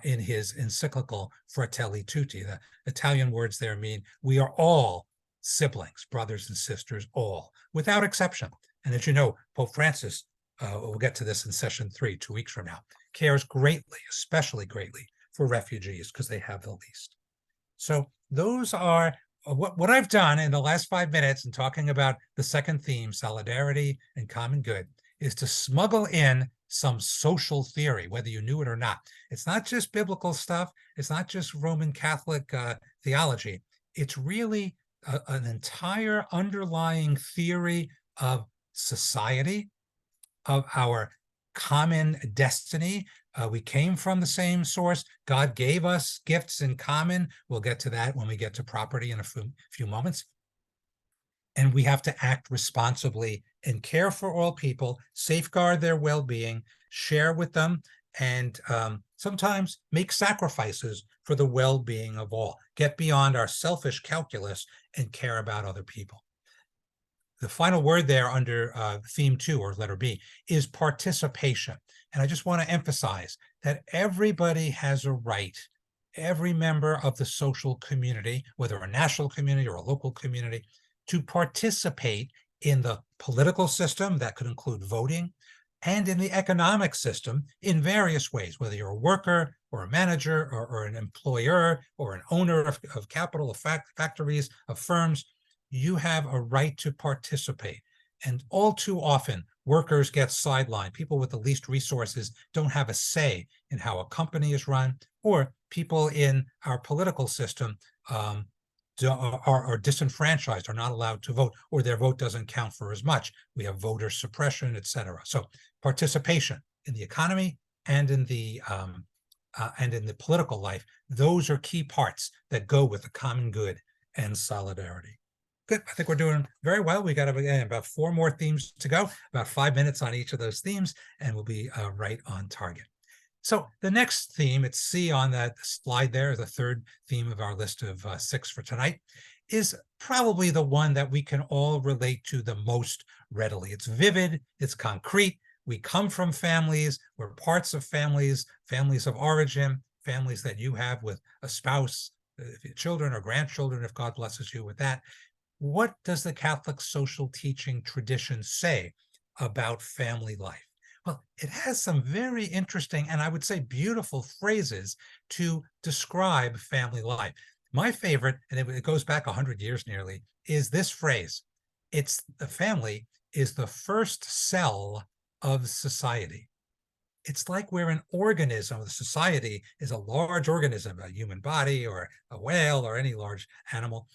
in his encyclical Fratelli Tutti. The Italian words there mean we are all siblings, brothers and sisters, all, without exception. And as you know, Pope Francis, we'll get to this in session 3, 2 weeks from now, cares greatly, especially greatly, for refugees because they have the least. So those are what I've done in the last 5 minutes in talking about the second theme, solidarity and common good, is to smuggle in some social theory, whether you knew it or not. It's not just biblical stuff. It's not just Roman Catholic theology. It's really an entire underlying theory of society, of our common destiny. We came from the same source. God gave us gifts in common. We'll get to that when we get to property in a few moments. And we have to act responsibly and care for all people, safeguard their well-being, share with them, and sometimes make sacrifices for the well-being of all. Get beyond our selfish calculus and care about other people. The final word there under theme 2, or letter B, is participation. And I just want to emphasize that everybody has a right, every member of the social community, whether a national community or a local community, to participate in the political system, that could include voting, and in the economic system in various ways, whether you're a worker or a manager or an employer or an owner of capital, of factories, of firms. You have a right to participate. And all too often, workers get sidelined. People with the least resources don't have a say in how a company is run, or people in our political system are disenfranchised, are not allowed to vote, or their vote doesn't count for as much. We have voter suppression, etc. So participation in the economy and in the political life, those are key parts that go with the common good and solidarity. Good. I think we're doing very well. We got about 4 more themes to go, about 5 minutes on each of those themes, and we'll be right on target. So the next theme, it's C on that slide there, the third theme of our list of 6 for tonight, is probably the one that we can all relate to the most readily. It's vivid, it's concrete. We come from families, we're parts of families, families of origin, families that you have with a spouse, children or grandchildren, if God blesses you with that. What does the Catholic social teaching tradition say about family life? Well, it has some very interesting and I would say beautiful phrases to describe family life. My favorite, and it goes back 100 years nearly, is this phrase. It's the family is the first cell of society. It's like we're an organism. The society is a large organism, a human body or a whale or any large animal.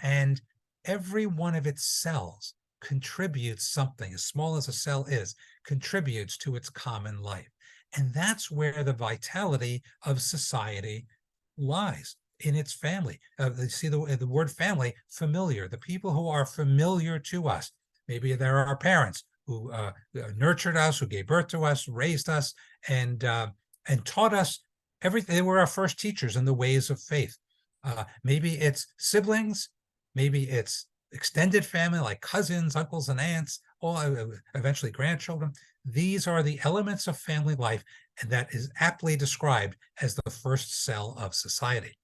And every one of its cells contributes something, as small as a cell is, contributes to its common life. And that's where the vitality of society lies, in its family. You see the word family, familiar, the people who are familiar to us. Maybe they're our parents who nurtured us, who gave birth to us, raised us, and taught us everything. They were our first teachers in the ways of faith. Maybe it's siblings, maybe it's extended family like cousins, uncles, and aunts, all eventually grandchildren. These are the elements of family life, and that is aptly described as the first cell of society.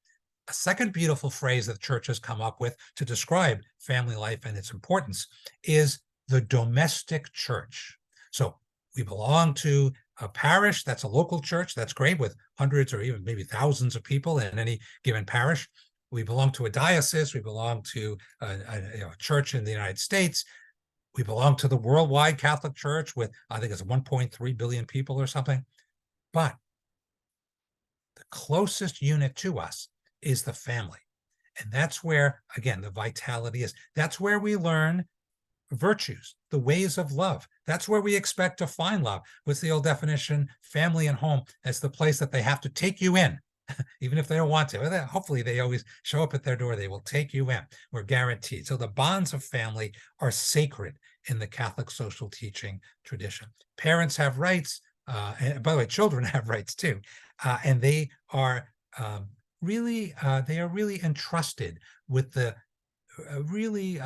A second beautiful phrase that the church has come up with to describe family life and its importance is the domestic church. So we belong to a parish, that's a local church, that's great, with hundreds or even maybe thousands of people in any given parish. We belong to a diocese, we belong to a church in the United States. We belong to the worldwide Catholic Church with, I think it's 1.3 billion people or something. But the closest unit to us is the family. And that's where, again, the vitality is. That's where we learn virtues, the ways of love. That's where we expect to find love. What's the old definition? Family and home as the place that they have to take you in, even if they don't want to. Hopefully they always show up at their door. They will take you in. We're guaranteed. So the bonds of family are sacred in the Catholic social teaching tradition. Parents have rights. And by the way, children have rights too. And they are really entrusted with the really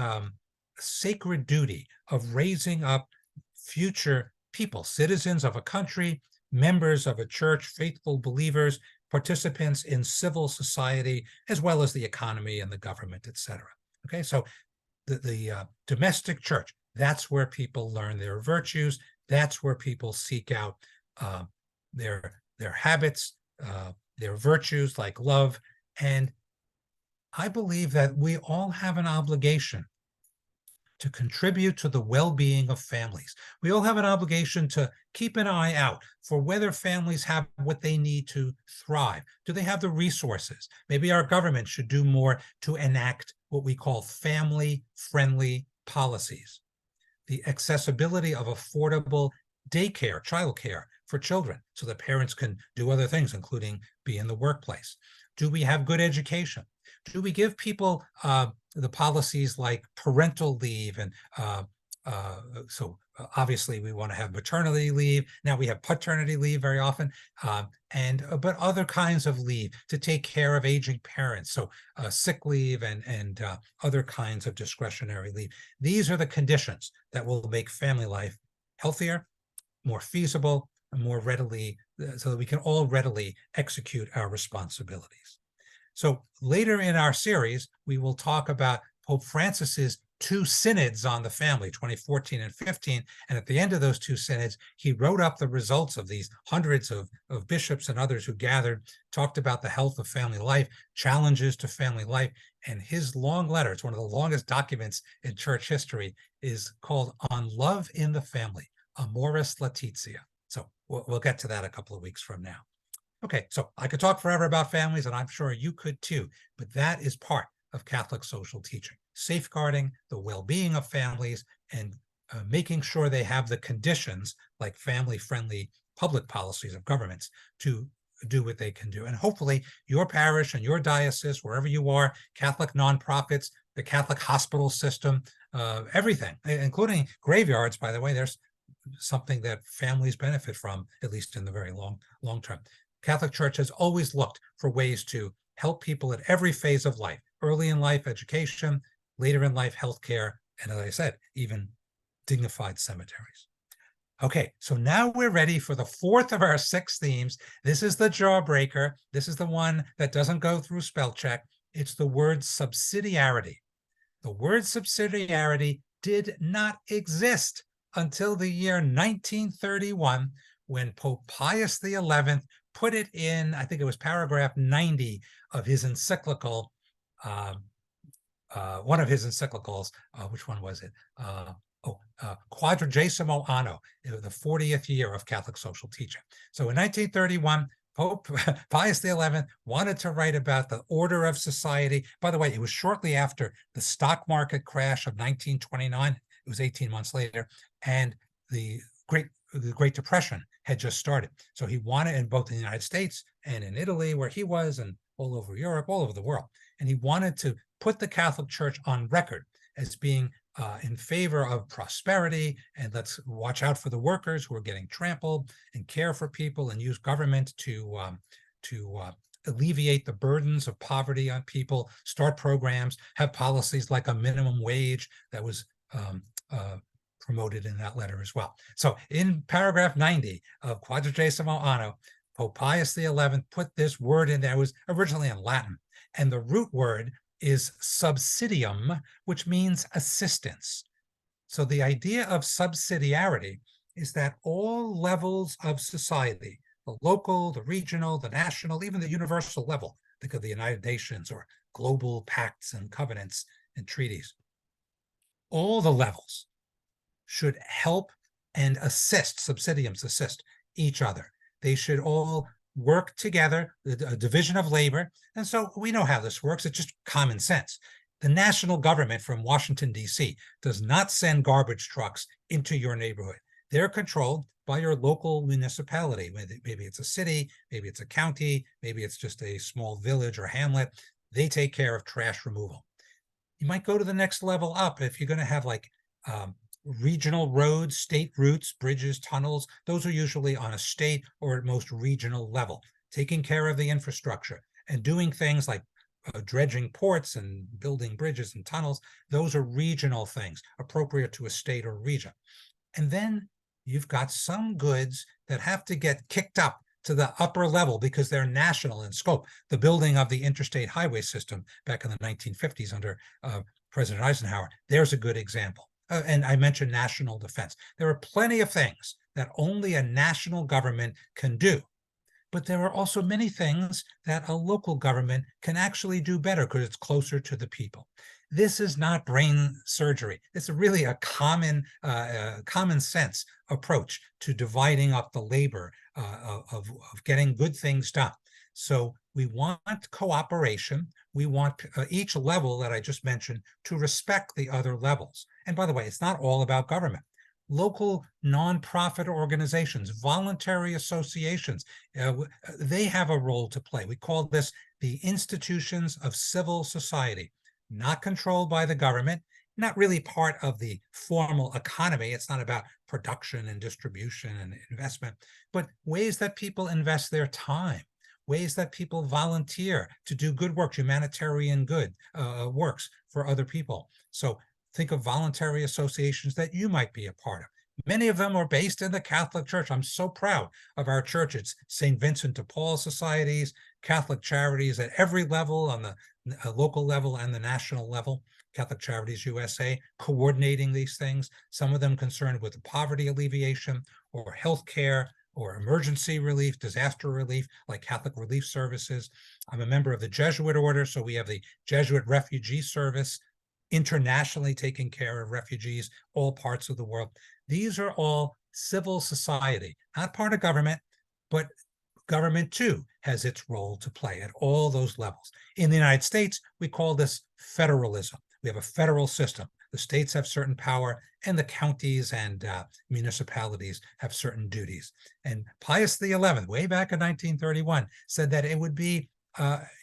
sacred duty of raising up future people, citizens of a country, members of a church, faithful believers, participants in civil society, as well as the economy and the government, etc. Okay, so the domestic church, that's where people learn their virtues. That's where people seek out their habits, their virtues like love. And I believe that we all have an obligation to contribute to the well-being of families. We all have an obligation to keep an eye out for whether families have what they need to thrive. Do they have the resources? Maybe our government should do more to enact what we call family-friendly policies. The accessibility of affordable daycare, childcare for children, so that parents can do other things, including be in the workplace. Do we have good education? Do we give people the policies like parental leave? And so obviously we want to have maternity leave. Now we have paternity leave very often, but other kinds of leave to take care of aging parents. So sick leave and other kinds of discretionary leave. These are the conditions that will make family life healthier, more feasible, and more readily, so that we can all readily execute our responsibilities. So later in our series, we will talk about Pope Francis's 2 synods on the family, 2014 and 15. And at the end of those 2 synods, he wrote up the results of these hundreds of bishops and others who gathered, talked about the health of family life, challenges to family life. And his long letter, it's one of the longest documents in church history, is called On Love in the Family, Amoris Laetitia. So we'll get to that a couple of weeks from now. Okay, so I could talk forever about families, and I'm sure you could too, but that is part of Catholic social teaching, safeguarding the well-being of families and making sure they have the conditions like family-friendly public policies of governments to do what they can do. And hopefully your parish and your diocese, wherever you are, Catholic nonprofits, the Catholic hospital system, everything, including graveyards, by the way, there's something that families benefit from, at least in the very long term. Catholic Church has always looked for ways to help people at every phase of life, early in life education, later in life healthcare, and as I said, even dignified cemeteries. Okay, so now we're ready for the 4th of our 6 themes. This is the jawbreaker. This is the one that doesn't go through spell check. It's the word subsidiarity. The word subsidiarity did not exist until the year 1931, when Pope Pius XI put it in, I think it was paragraph 90 of his encyclical, one of his encyclicals, which one was it? Quadragesimo Anno, the 40th year of Catholic social teaching. So in 1931, Pope Pius XI wanted to write about the order of society. By the way, it was shortly after the stock market crash of 1929. It was 18 months later. And the great the Great Depression had just started. So he wanted, in both the United States and in Italy, where he was, and all over Europe, all over the world. And he wanted to put the Catholic Church on record as being in favor of prosperity, and let's watch out for the workers who are getting trampled, and care for people, and use government to alleviate the burdens of poverty on people, start programs, have policies like a minimum wage that was promoted in that letter as well. So in paragraph 90 of Quadragesimo Anno, Pope Pius XI put this word in there. It was originally in Latin, and the root word is subsidium, which means assistance. So the idea of subsidiarity is that all levels of society, the local, the regional, the national, even the universal level, think of the United Nations or global pacts and covenants and treaties, all the levels should help and assist, subsidiums assist each other. They should all work together, a division of labor. And so we know how this works. It's just common sense. The national government from Washington, D.C. does not send garbage trucks into your neighborhood. They're controlled by your local municipality. Maybe it's a city, maybe it's a county, maybe it's just a small village or hamlet. They take care of trash removal. You might go to the next level up if you're going to have like regional roads, state routes, bridges, tunnels. Those are usually on a state or at most regional level, taking care of the infrastructure and doing things like dredging ports and building bridges and tunnels. Those are regional things appropriate to a state or region. And then you've got some goods that have to get kicked up to the upper level because they're national in scope. The building of the interstate highway system back in the 1950s under President Eisenhower, there's a good example. And I mentioned national defense. There are plenty of things that only a national government can do. But there are also many things that a local government can actually do better because it's closer to the people. This is not brain surgery. It's really a common sense approach to dividing up the labor of getting good things done. So we want cooperation. We want each level that I just mentioned to respect the other levels. And by the way, it's not all about government. Local nonprofit organizations, voluntary associations, they have a role to play. We call this the institutions of civil society, not controlled by the government, not really part of the formal economy. It's not about production and distribution and investment, but ways that people invest their time, ways that people volunteer to do good work, humanitarian good works for other people. So think of voluntary associations that you might be a part of. Many of them are based in the Catholic Church. I'm so proud of our church. It's St. Vincent de Paul societies, Catholic charities at every level, on the local level and the national level. Catholic Charities USA, coordinating these things, some of them concerned with poverty alleviation or healthcare or emergency relief, disaster relief, like Catholic Relief Services. I'm a member of the Jesuit order, so we have the Jesuit Refugee Service, internationally taking care of refugees, all parts of the world. These are all civil society, not part of government, but government too has its role to play at all those levels. In the United States, we call this federalism. We have a federal system. The states have certain power, and the counties and municipalities have certain duties. And Pius XI, way back in 1931, said that it would be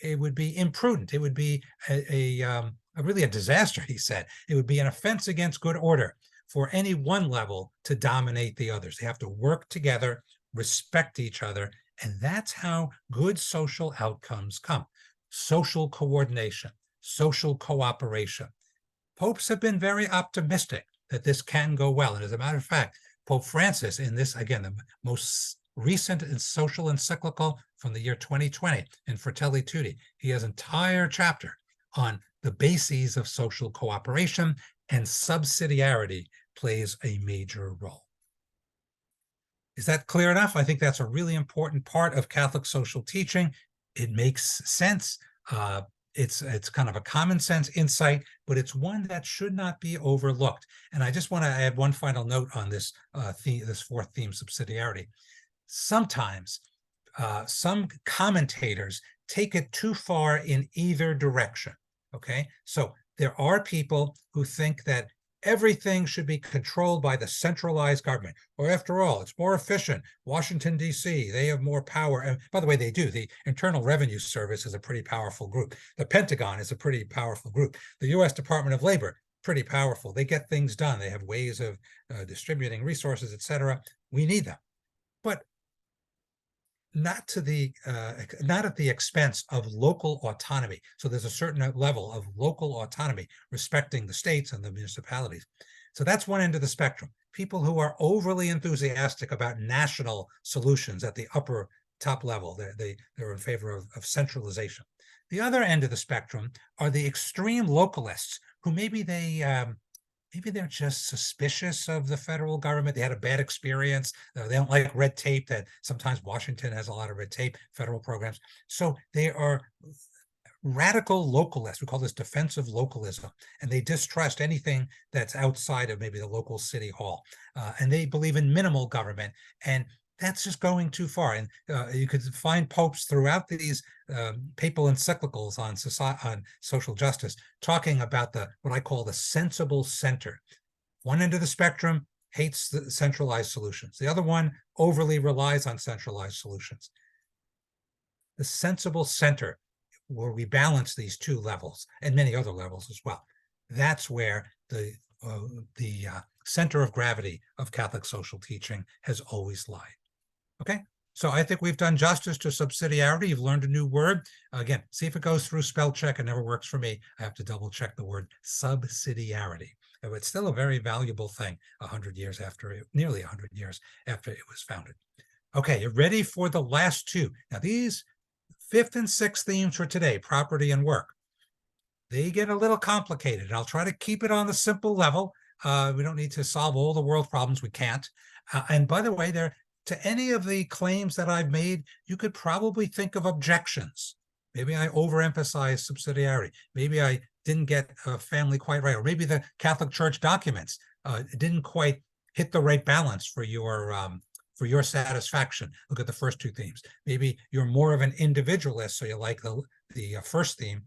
imprudent. It would be really a disaster, he said. It would be an offense against good order for any one level to dominate the others. They have to work together, respect each other, and that's how good social outcomes come. Social coordination, social cooperation. Popes have been very optimistic that this can go well. And as a matter of fact, Pope Francis, in this, again, the most recent and social encyclical from the year 2020 in Fratelli Tutti, he has an entire chapter on the bases of social cooperation, and subsidiarity plays a major role. Is that clear enough? I think that's a really important part of Catholic social teaching. It makes sense. It's kind of a common sense insight, but it's one that should not be overlooked. And I just want to add one final note on this this fourth theme, subsidiarity. Sometimes some commentators take it too far in either direction. Okay, so there are people who think that everything should be controlled by the centralized government. Or after all, it's more efficient. Washington, D.C., they have more power. And by the way, they do. The Internal Revenue Service is a pretty powerful group. The Pentagon is a pretty powerful group. The U.S. Department of Labor, pretty powerful. They get things done. They have ways of distributing resources, etc. We need them. But not at the expense of local autonomy. So there's a certain level of local autonomy, respecting the states and the municipalities. So that's one end of the spectrum. People who are overly enthusiastic about national solutions at the top level, they're in favor of centralization. The other end of the spectrum are the extreme localists who maybe they're just suspicious of the federal government. They had a bad experience. They don't like red tape. That sometimes Washington has a lot of red tape, federal programs. So they are radical localists. We call this defensive localism. And they distrust anything that's outside of maybe the local city hall. And they believe in minimal government. And that's just going too far. And you could find popes throughout these papal encyclicals on social justice talking about what I call the sensible center. One end of the spectrum hates the centralized solutions. The other one overly relies on centralized solutions. The sensible center, where we balance these two levels and many other levels as well, that's where the center of gravity of Catholic social teaching has always lied. Okay, so I think we've done justice to subsidiarity. You've learned a new word. Again, see if it goes through spell check. It never works for me. I have to double check the word subsidiarity. It's still a very valuable thing 100 years after nearly 100 years after it was founded. Okay, you're ready for the last two. Now these 5th and 6th themes for today, property and work, they get a little complicated. And I'll try to keep it on the simple level. We don't need to solve all the world problems. We can't. And by the way, to any of the claims that I've made, you could probably think of objections. Maybe I overemphasized subsidiarity. Maybe I didn't get family quite right. Or maybe the Catholic Church documents didn't quite hit the right balance for your satisfaction. Look at the first two themes. Maybe you're more of an individualist, so you like the first theme,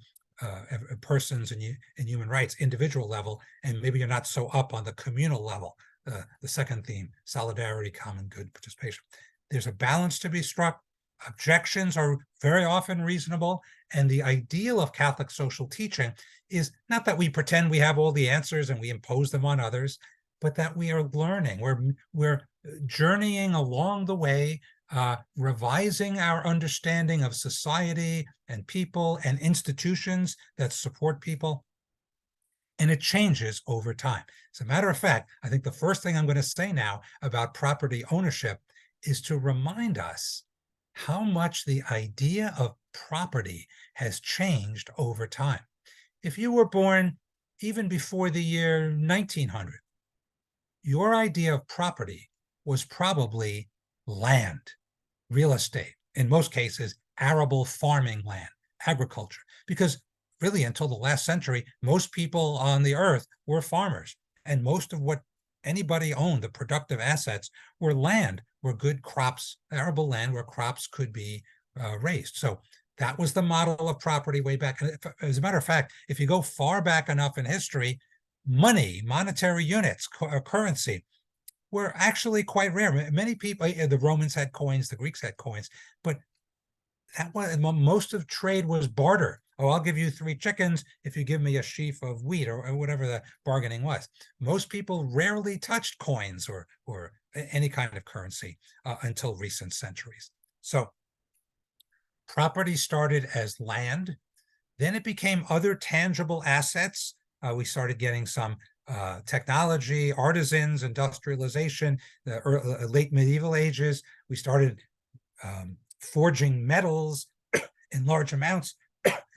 persons and human rights, individual level, and maybe you're not so up on the communal level. The second theme, solidarity, common good, participation. There's a balance to be struck. Objections are very often reasonable. And the ideal of Catholic social teaching is not that we pretend we have all the answers and we impose them on others, but that we are learning. We're journeying along the way, revising our understanding of society and people and institutions that support people. And it changes over time. As a matter of fact, I think the first thing I'm going to say now about property ownership is to remind us how much the idea of property has changed over time. If you were born even before the year 1900, your idea of property was probably land, real estate, in most cases, arable farming land, agriculture, because really until the last century, most people on the earth were farmers. And most of what anybody owned, the productive assets, were land, were good crops, arable land where crops could be raised. So that was the model of property way back. And as a matter of fact, if you go far back enough in history, money, monetary units, currency, were actually quite rare. Many people, the Romans had coins, the Greeks had coins, but that was, most of trade was barter. Oh, I'll give you 3 chickens if you give me a sheaf of wheat, or whatever the bargaining was. Most people rarely touched coins or any kind of currency until recent centuries. So property started as land, then it became other tangible assets. We started getting some technology, artisans, industrialization, the late medieval ages. We started forging metals in large amounts,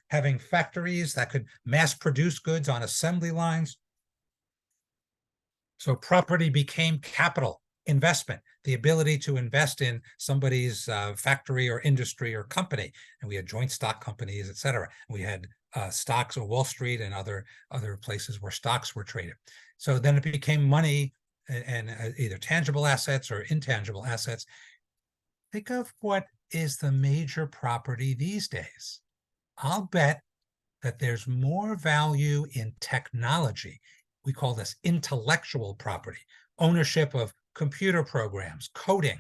having factories that could mass produce goods on assembly lines. So property became capital, investment, the ability to invest in somebody's factory or industry or company. And we had joint stock companies, et cetera. We had stocks on Wall Street and other places where stocks were traded. So then it became money and either tangible assets or intangible assets. Think of what is the major property these days. I'll bet that there's more value in technology, we call this intellectual property, ownership of computer programs, coding,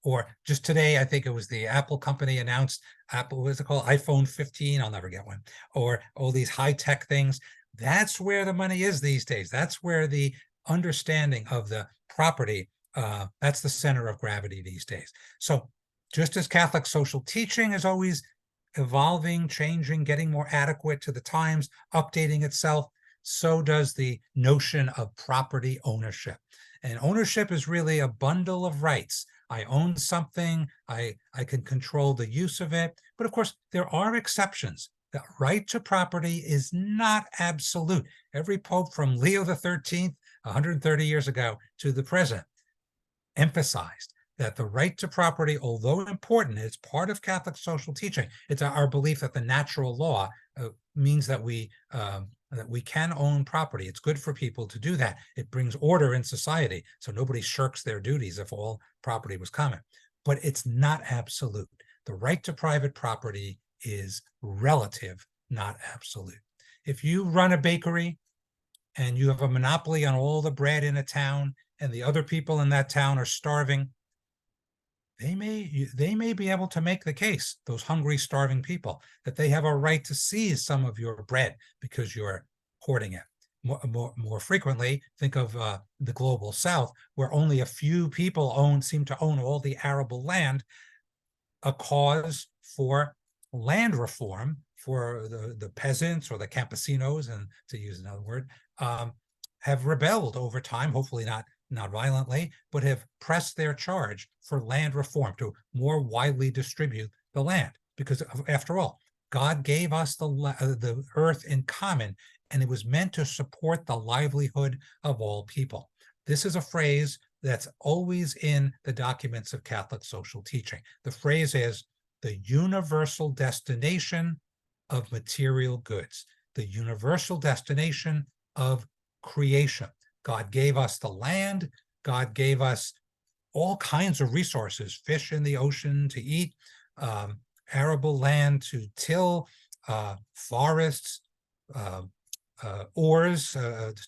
or just today, I think it was the Apple company announced Apple, what's it called? iPhone 15, I'll never get one, or all these high-tech things. That's where the money is these days. That's where the understanding of the property, that's the center of gravity these days. So just as Catholic social teaching is always evolving, changing, getting more adequate to the times, updating itself, so does the notion of property ownership. And ownership is really a bundle of rights. I own something, I can control the use of it. But of course, there are exceptions. The right to property is not absolute. Every pope from Leo the 13th, 130 years ago, to the present, emphasized that the right to property, although important, is part of Catholic social teaching. It's our belief that the natural law means that we can own property. It's good for people to do that. It brings order in society, so nobody shirks their duties if all property was common. But it's not absolute. The right to private property is relative, not absolute. If you run a bakery and you have a monopoly on all the bread in a town, and the other people in that town are starving, they may be able to make the case, those hungry, starving people, that they have a right to seize some of your bread because you're hoarding it. More frequently, think of the global South, where only a few people seem to own all the arable land. A cause for land reform for the peasants or the campesinos, and to use another word, have rebelled over time, hopefully not violently, but have pressed their charge for land reform to more widely distribute the land. Because after all, God gave us the earth in common, and it was meant to support the livelihood of all people. This is a phrase that's always in the documents of Catholic social teaching. The phrase is the universal destination of material goods, the universal destination of creation. God gave us the land. God gave us all kinds of resources, fish in the ocean to eat, arable land to till, forests, ores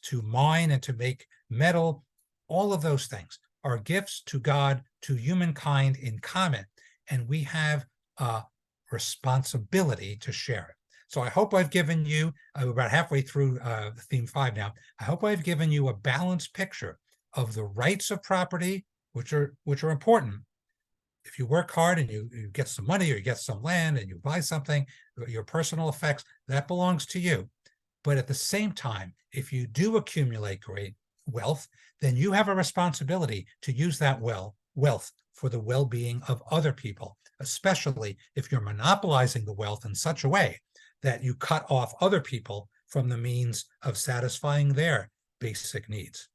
to mine and to make metal. All of those things are gifts to God, to humankind in common, and we have a responsibility to share it. So I hope I've given you, we're about halfway through theme 5 now, I hope I've given you a balanced picture of the rights of property, which are important. If you work hard and you get some money or you get some land and you buy something, your personal effects, that belongs to you. But at the same time, if you do accumulate great wealth, then you have a responsibility to use that wealth for the well-being of other people, especially if you're monopolizing the wealth in such a way that you cut off other people from the means of satisfying their basic needs.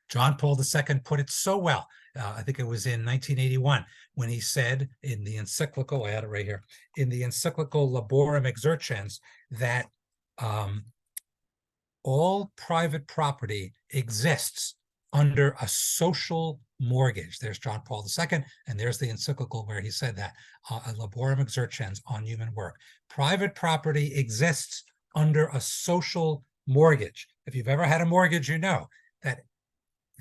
John Paul II put it so well. I think it was in 1981 when he said in the encyclical, I had it right here, in the encyclical Laborem Exercens, that all private property exists under a social mortgage. There's John Paul II, and there's the encyclical where he said that, Laborem Exercens on human work. Private property exists under a social mortgage. If you've ever had a mortgage, you know that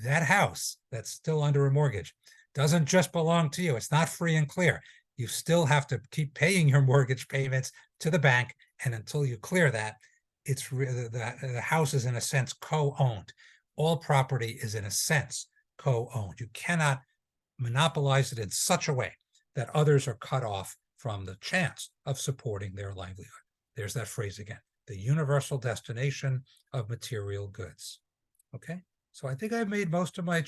that house that's still under a mortgage doesn't just belong to you. It's not free and clear. You still have to keep paying your mortgage payments to the bank, and until you clear that, it's the house is in a sense co-owned. All property is in a sense co-owned. You cannot monopolize it in such a way that others are cut off from the chance of supporting their livelihood. There's that phrase again, the universal destination of material goods. Okay, so I think I've made most of my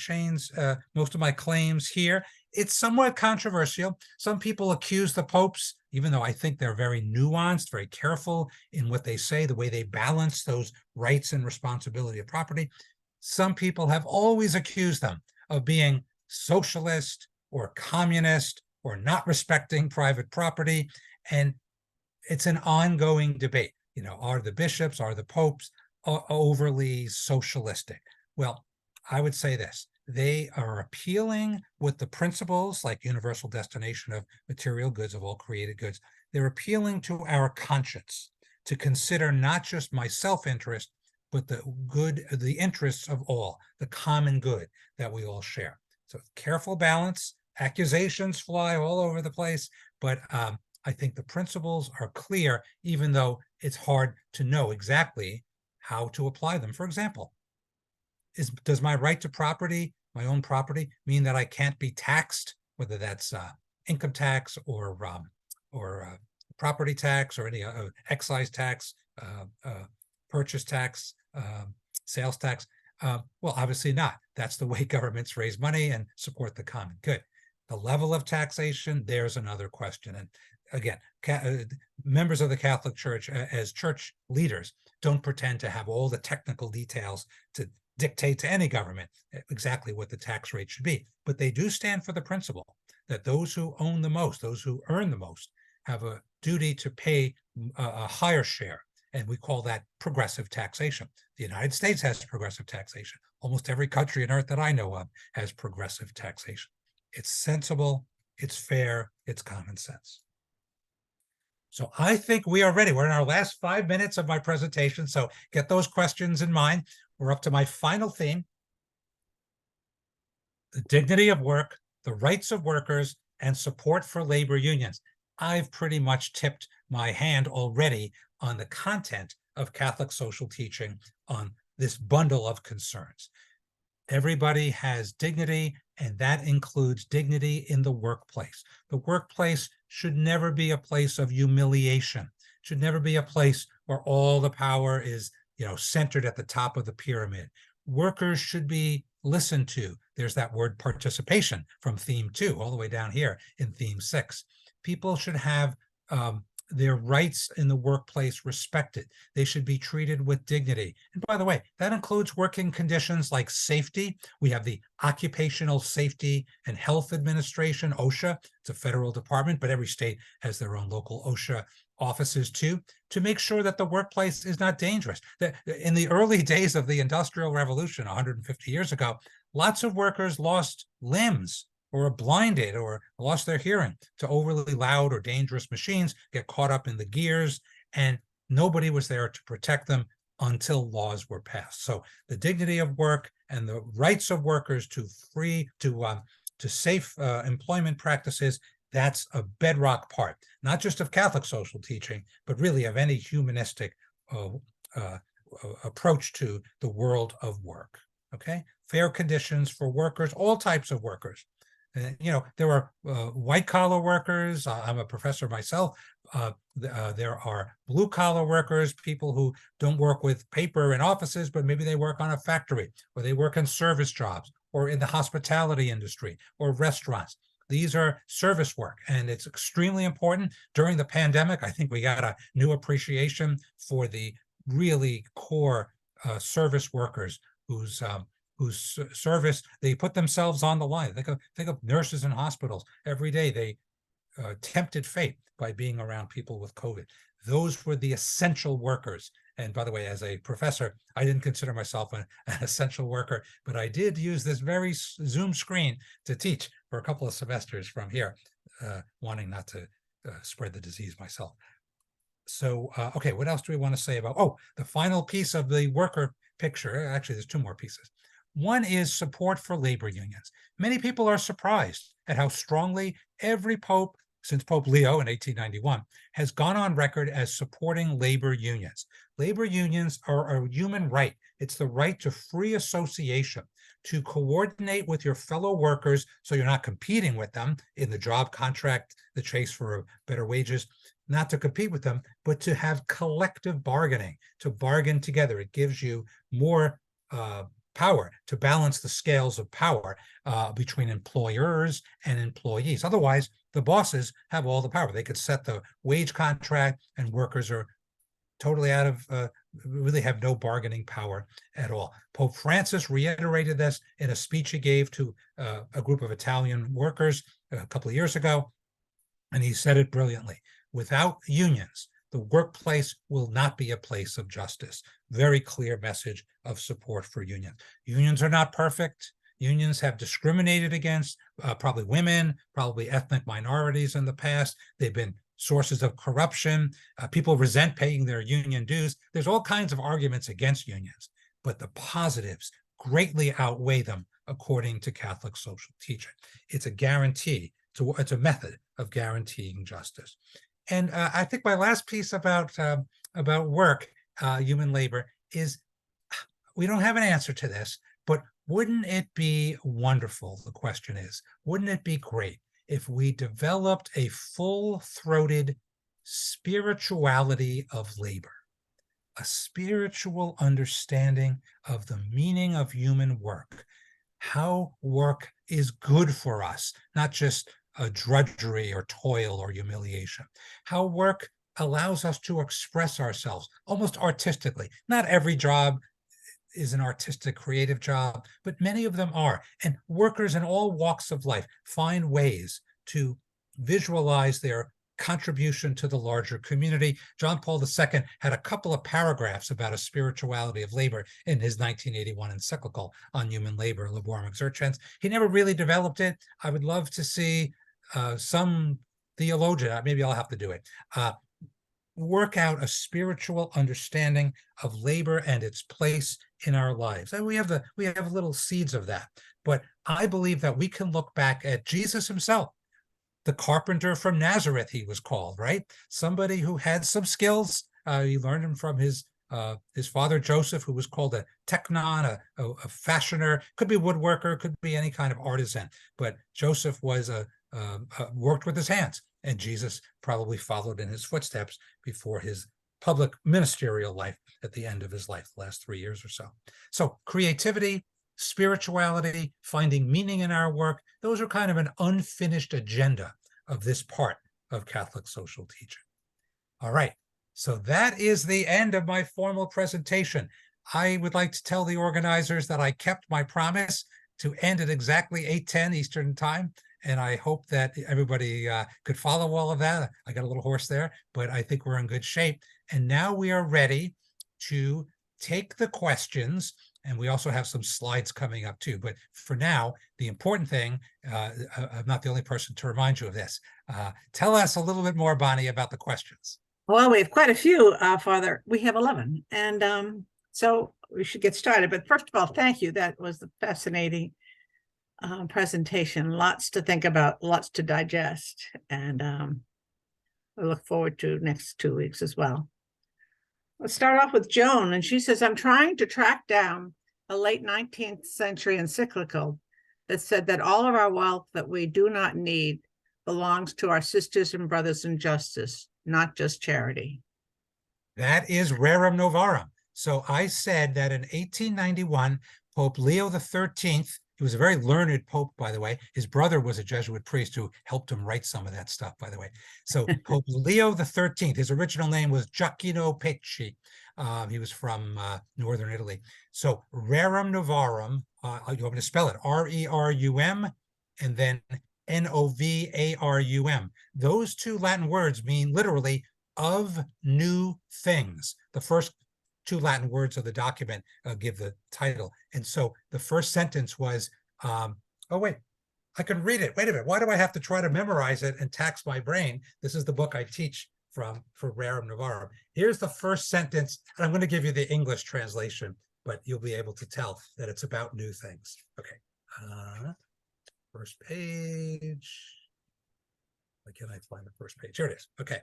most of my claims here. It's somewhat controversial. Some people accuse the popes, even though I think they're very nuanced, very careful in what they say, the way they balance those rights and responsibility of property. Some people have always accused them of being socialist or communist or not respecting private property. And it's an ongoing debate. You know, are the bishops, are the popes overly socialistic? Well, I would say this. They are appealing with the principles like universal destination of material goods, of all created goods. They're appealing to our conscience to consider not just my self-interest, but the good, the interests of all, the common good that we all share. So careful balance, accusations fly all over the place, but I think the principles are clear, even though it's hard to know exactly how to apply them. For example, does my right to property, my own property, mean that I can't be taxed, whether that's income tax or property tax or any excise tax, purchase tax, sales tax? Well, obviously not. That's the way governments raise money and support the common good. The level of taxation, there's another question. And again, members of the Catholic Church, as church leaders, don't pretend to have all the technical details to dictate to any government exactly what the tax rate should be. But they do stand for the principle that those who own the most, those who earn the most, have a duty to pay a higher share. And we call that progressive taxation. The United States has progressive taxation. Almost every country on earth that I know of has progressive taxation. It's sensible, it's fair, it's common sense. So I think we are ready. We're in our last 5 minutes of my presentation. So get those questions in mind. We're up to my final theme: the dignity of work, the rights of workers, and support for labor unions. I've pretty much tipped my hand already on the content of Catholic social teaching on this bundle of concerns. Everybody has dignity, and that includes dignity in the workplace. The workplace should never be a place of humiliation. It should never be a place where all the power is, centered at the top of the pyramid. Workers should be listened to. There's that word participation from theme 2 all the way down here in theme 6. People should have their rights in the workplace respected. They should be treated with dignity. And by the way, that includes working conditions like safety. We have the Occupational Safety and Health Administration, OSHA. It's a federal department, but every state has their own local OSHA offices too, to make sure that the workplace is not dangerous. In the early days of the Industrial Revolution, 150 years ago, lots of workers lost limbs or are blinded or lost their hearing to overly loud or dangerous machines, get caught up in the gears, and nobody was there to protect them until laws were passed. So the dignity of work and the rights of workers to safe employment practices, that's a bedrock part, not just of Catholic social teaching, but really of any humanistic approach to the world of work. Okay, fair conditions for workers, all types of workers. There are white-collar workers. I'm a professor myself. There are blue-collar workers, people who don't work with paper in offices, but maybe they work on a factory, or they work in service jobs, or in the hospitality industry, or restaurants. These are service work, and it's extremely important. During the pandemic, I think we got a new appreciation for the really core service workers whose service, they put themselves on the line. Think of nurses in hospitals. Every day they tempted fate by being around people with COVID. Those were the essential workers. And by the way, as a professor, I didn't consider myself an essential worker, but I did use this very Zoom screen to teach for a couple of semesters from here, wanting not to spread the disease myself. So, okay, what else do we want to say about, the final piece of the worker picture? Actually, there's 2 more pieces. One is support for labor unions. Many people are surprised at how strongly every pope since Pope Leo in 1891 has gone on record as supporting labor unions. Labor unions are a human right. It's the right to free association, to coordinate with your fellow workers so you're not competing with them in the job contract, the chase for better wages, not to compete with them, but to have collective bargaining, to bargain together. It gives you more power to balance the scales of power between employers and employees. Otherwise, the bosses have all the power. They could set the wage contract, and workers are totally out of, really have no bargaining power at all. Pope Francis reiterated this in a speech he gave to a group of Italian workers a couple of years ago, and he said it brilliantly. Without unions, the workplace will not be a place of justice. Very clear message of support for unions. Unions are not perfect. Unions have discriminated against probably women, probably ethnic minorities in the past. They've been sources of corruption. People resent paying their union dues. There's all kinds of arguments against unions, but the positives greatly outweigh them, according to Catholic social teaching. It's a guarantee. It's a method of guaranteeing justice. And I think my last piece about work, human labor, is we don't have an answer to this, but wouldn't it be wonderful, the question is, wouldn't it be great if we developed a full-throated spirituality of labor, a spiritual understanding of the meaning of human work, how work is good for us, not just a drudgery or toil or humiliation, how work allows us to express ourselves almost artistically. Not every job is an artistic, creative job, but many of them are. And workers in all walks of life find ways to visualize their contribution to the larger community. John Paul II had a couple of paragraphs about a spirituality of labor in his 1981 encyclical on human labor, Laborem Exercens. He never really developed it. I would love to see some theologian, maybe I'll have to do it, work out a spiritual understanding of labor and its place in our lives. And we have little seeds of that. But I believe that we can look back at Jesus himself, the carpenter from Nazareth, he was called, right? Somebody who had some skills. He learned them from his father Joseph, who was called a teknon, a fashioner. Could be woodworker, could be any kind of artisan. But Joseph was worked with his hands, and Jesus probably followed in his footsteps before his public ministerial life at the end of his life, the last 3 years or so. So creativity, spirituality, finding meaning in our work, those are kind of an unfinished agenda of this part of Catholic social teaching. All right, so that is the end of my formal presentation. I would like to tell the organizers that I kept my promise to end at exactly 8:10 Eastern Time, and I hope that everybody could follow all of that. I got a little hoarse there, but I think we're in good shape. And now we are ready to take the questions, and we also have some slides coming up too. But for now, the important thing, I'm not the only person to remind you of this. Tell us a little bit more, Bonnie, about the questions. Well, we have quite a few, Father. We have 11. And so we should get started. But first of all, thank you. That was a fascinating presentation. Lots to think about, lots to digest. And I look forward to next 2 weeks as well. Let's start off with Joan. And she says, I'm trying to track down a late 19th century encyclical that said that all of our wealth that we do not need belongs to our sisters and brothers in justice, not just charity. That is rerum novarum. So I said that in 1891, Pope Leo XIII, he was a very learned pope, by the way. His brother was a Jesuit priest who helped him write some of that stuff, by the way. So Pope Leo XIII, his original name was Gioacchino Pecci. He was from northern Italy. So rerum novarum, you want me to spell it? R-E-R-U-M, and then N-O-V-A-R-U-M. Those two Latin words mean literally of new things. The first two Latin words of the document give the title. And so the first sentence was, oh, wait, I can read it. Wait a minute. Why do I have to try to memorize it and tax my brain? This is the book I teach from for Rerum Novarum. Here's the first sentence, and I'm going to give you the English translation, but you'll be able to tell that it's about new things. Okay. First page. Why can't I find the first page? Here it is. Okay.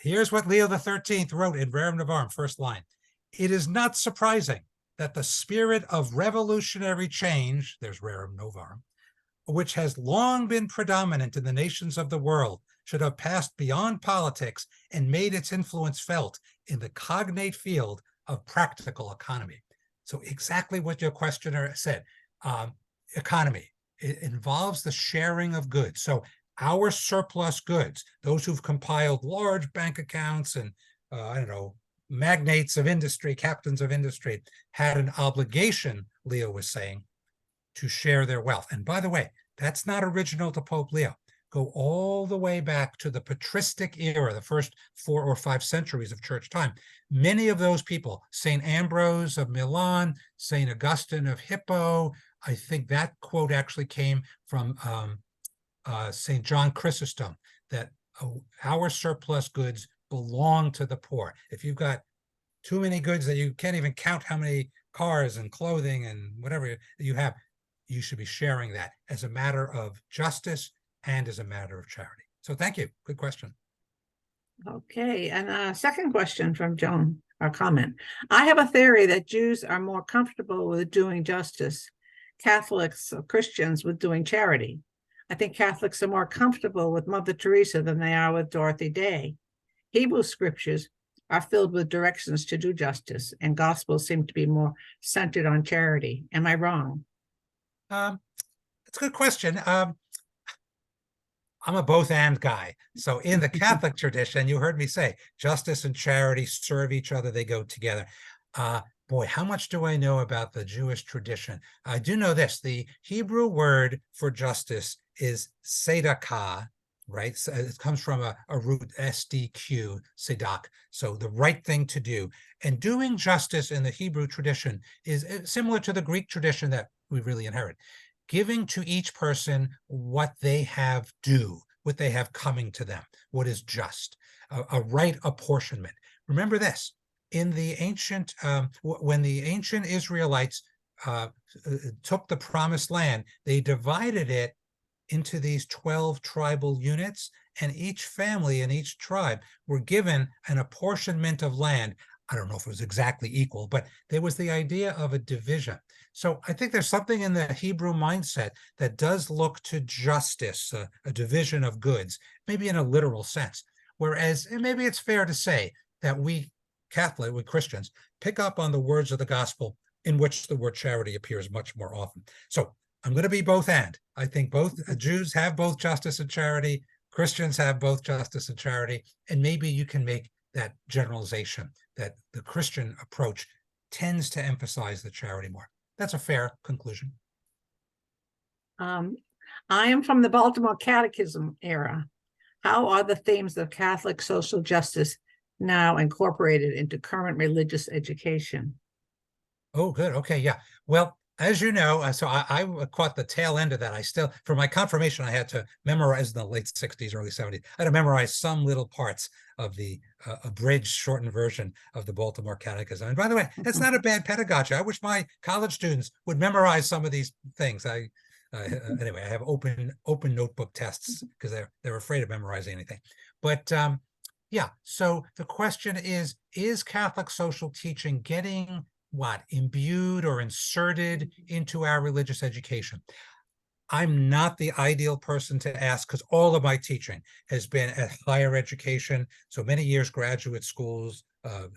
Here's what Leo XIII wrote in Rerum Novarum, first line. It is not surprising that the spirit of revolutionary change, there's Rerum Novarum, which has long been predominant in the nations of the world, should have passed beyond politics and made its influence felt in the cognate field of practical economy. So exactly what your questioner said, economy, it involves the sharing of goods. So our surplus goods, those who've compiled large bank accounts and, I don't know, magnates of industry, captains of industry, had an obligation, Leo was saying, to share their wealth. And by the way, that's not original to Pope Leo. Go all the way back to the patristic era, the first 4 or 5 centuries of church time. Many of those people, St. Ambrose of Milan, St. Augustine of Hippo, I think that quote actually came from St. John Chrysostom, that our surplus goods belong to the poor. If you've got too many goods that you can't even count how many cars and clothing and whatever you have, you should be sharing that as a matter of justice and as a matter of charity. So thank you. Good question. Okay, and a second question from Joan, or comment. I have a theory that Jews are more comfortable with doing justice, Catholics or Christians with doing charity. I think Catholics are more comfortable with Mother Teresa than they are with Dorothy Day. Hebrew scriptures are filled with directions to do justice, and Gospels seem to be more centered on charity. Am I wrong? It's a good question. I'm a both and guy. So in the Catholic tradition, you heard me say justice and charity serve each other. They go together. Boy, how much do I know about the Jewish tradition? I do know this. The Hebrew word for justice is tzedakah, right? So it comes from a root SDQ, tzedek. So the right thing to do. And doing justice in the Hebrew tradition is similar to the Greek tradition that we really inherit. Giving to each person what they have due, what they have coming to them, what is just, a right apportionment. Remember this, in the ancient, when the ancient Israelites took the promised land, they divided it into these 12 tribal units, and each family and each tribe were given an apportionment of land. I don't know if it was exactly equal, but there was the idea of a division. So I think there's something in the Hebrew mindset that does look to justice, a division of goods, maybe in a literal sense. Whereas maybe it's fair to say that we Christians, pick up on the words of the gospel in which the word charity appears much more often. So I'm going to be both and. I think both Jews have both justice and charity, Christians have both justice and charity, and maybe you can make that generalization that the Christian approach tends to emphasize the charity more. That's a fair conclusion. I am from the Baltimore Catechism era. How are the themes of Catholic social justice now incorporated into current religious education? Oh, good. Okay. Yeah. Well, as you know, so I caught the tail end of that. I still, for my confirmation, I had to memorize in the late 60s, early 70s. I had to memorize some little parts of the abridged, shortened version of the Baltimore Catechism. And by the way, that's not a bad pedagogy. I wish my college students would memorize some of these things. Anyway, I have open notebook tests because they're afraid of memorizing anything. But yeah, so the question is Catholic social teaching getting imbued or inserted into our religious education? I'm not the ideal person to ask because all of my teaching has been at higher education. So many years, graduate schools,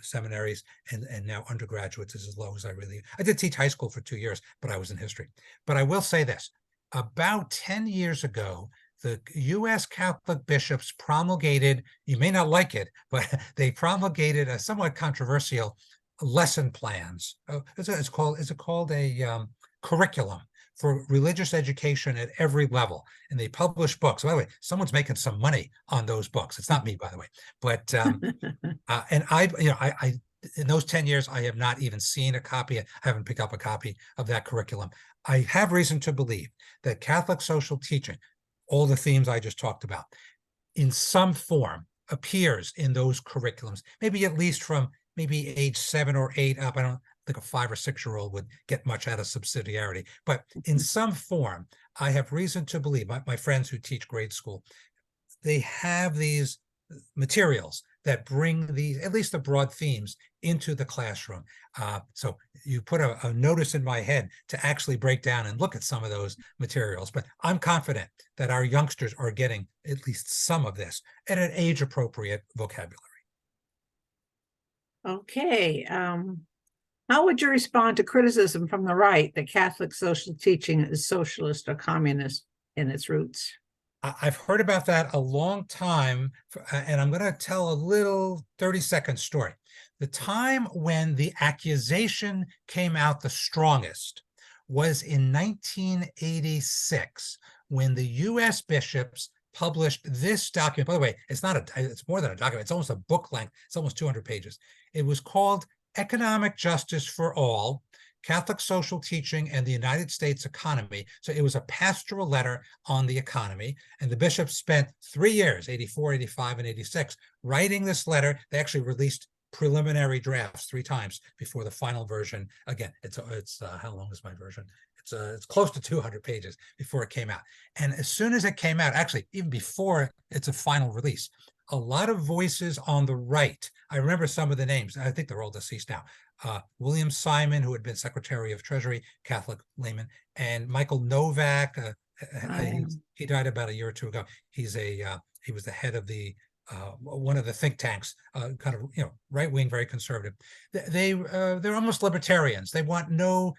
seminaries, and now undergraduates is as low as I did teach high school for 2 years, but I was in history. But I will say this, about 10 years ago, the U.S. Catholic bishops promulgated, you may not like it, but they promulgated a somewhat controversial lesson plans. Is it called a curriculum for religious education at every level? And they publish books. By the way, someone's making some money on those books. It's not me, by the way. But and I in those 10 years, I have not even seen a copy. I haven't picked up a copy of that curriculum. I have reason to believe that Catholic social teaching, all the themes I just talked about, in some form appears in those curriculums, maybe at least from maybe age 7 or 8 up. I don't think a 5 or 6-year-old would get much out of subsidiarity, but in some form, I have reason to believe, my friends who teach grade school, they have these materials that bring these, at least the broad themes, into the classroom. So you put a notice in my head to actually break down and look at some of those materials. But I'm confident that our youngsters are getting at least some of this at an age-appropriate vocabulary. Okay. How would you respond to criticism from the right that Catholic social teaching is socialist or communist in its roots? I've heard about that a long time, and I'm going to tell a little 30-second story. The time when the accusation came out the strongest was in 1986, when the U.S. bishops published this document. By the way, it's more than a document. It's almost a book length. It's almost 200 pages. It was called Economic Justice for All, Catholic social teaching and the United States economy. So it was a pastoral letter on the economy. And the bishops spent 3 years, 84, 85, and 86, writing this letter. They actually released preliminary drafts 3 times before the final version. Again, it's how long is my version? It's close to 200 pages before it came out. And as soon as it came out, actually, even before it's a final release, a lot of voices on the right. I remember some of the names. I think they're all deceased now. William Simon, who had been Secretary of Treasury, Catholic layman, and Michael Novak. He died about a year or 2 ago. He was the head of the one of the think tanks, kind of right wing, very conservative. They're almost libertarians. They want no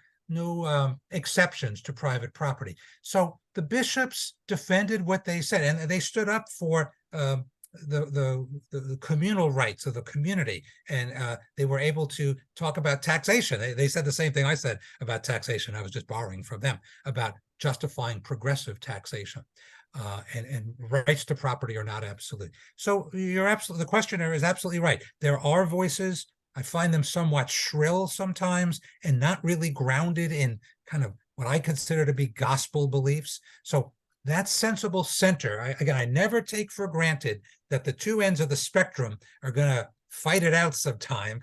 exceptions to private property. So the bishops defended what they said, and they stood up for the communal rights of the community, and they were able to talk about taxation. They said the same thing I said about taxation. I was just borrowing from them about justifying progressive taxation. And rights to property are not absolute. So the questioner is absolutely right. There are voices. I find them somewhat shrill sometimes and not really grounded in kind of what I consider to be gospel beliefs. So that sensible center, I never take for granted that the two ends of the spectrum are going to fight it out sometime,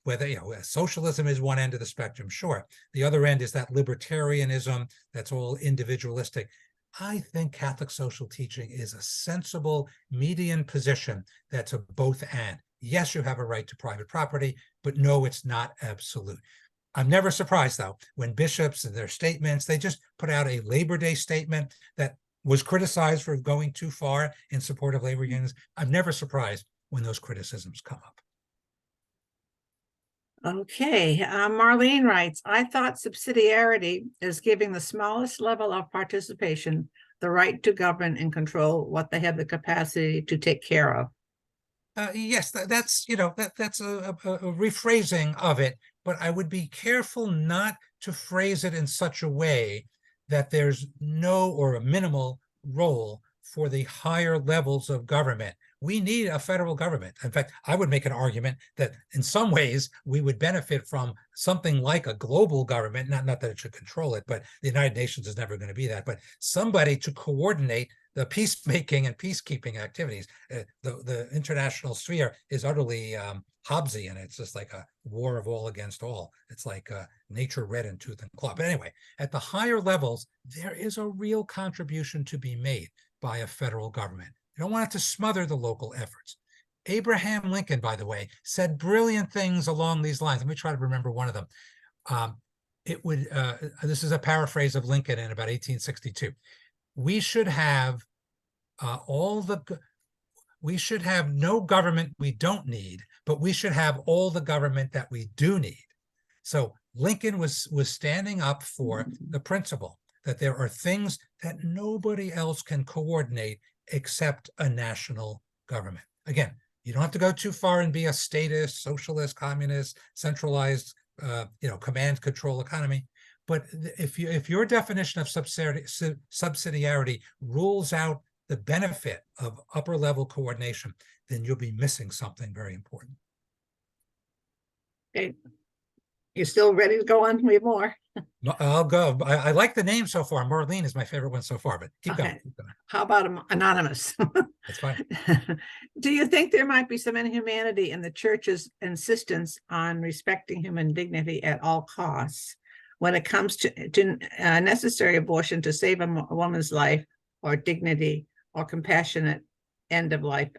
whether socialism is one end of the spectrum, sure. The other end is that libertarianism that's all individualistic. I think Catholic social teaching is a sensible median position that's a both and. Yes, you have a right to private property, but no, it's not absolute. I'm never surprised, though, when bishops and their statements, they just put out a Labor Day statement that was criticized for going too far in support of labor unions. I'm never surprised when those criticisms come up. Okay, Marlene writes, I thought subsidiarity is giving the smallest level of participation the right to govern and control what they have the capacity to take care of. Yes, that's a rephrasing of it, but I would be careful not to phrase it in such a way that there's no or a minimal role for the higher levels of government. We need a federal government. In fact, I would make an argument that in some ways we would benefit from something like a global government, not that it should control it, but the United Nations is never going to be that, but somebody to coordinate the peacemaking and peacekeeping activities. The international sphere is utterly Hobbesian. It's just like a war of all against all. It's like nature red in tooth and claw. But anyway, at the higher levels, there is a real contribution to be made by a federal government. You don't want it to smother the local efforts. Abraham Lincoln, by the way, said brilliant things along these lines. Let me try to remember one of them. This is a paraphrase of Lincoln in about 1862. We should have we should have no government we don't need, but we should have all the government that we do need. So Lincoln was standing up for the principle that there are things that nobody else can coordinate except a national government. Again, you don't have to go too far and be a statist, socialist, communist, centralized, command control economy. But if your definition of subsidiarity rules out the benefit of upper level coordination, then you'll be missing something very important. Okay. You still ready to go on? We have more. No, I'll go. I like the name so far. Marlene is my favorite one so far, but keep going. How about anonymous? That's fine. Do you think there might be some inhumanity in the church's insistence on respecting human dignity at all costs when it comes to necessary abortion to save a woman's life, or dignity, or compassionate end of life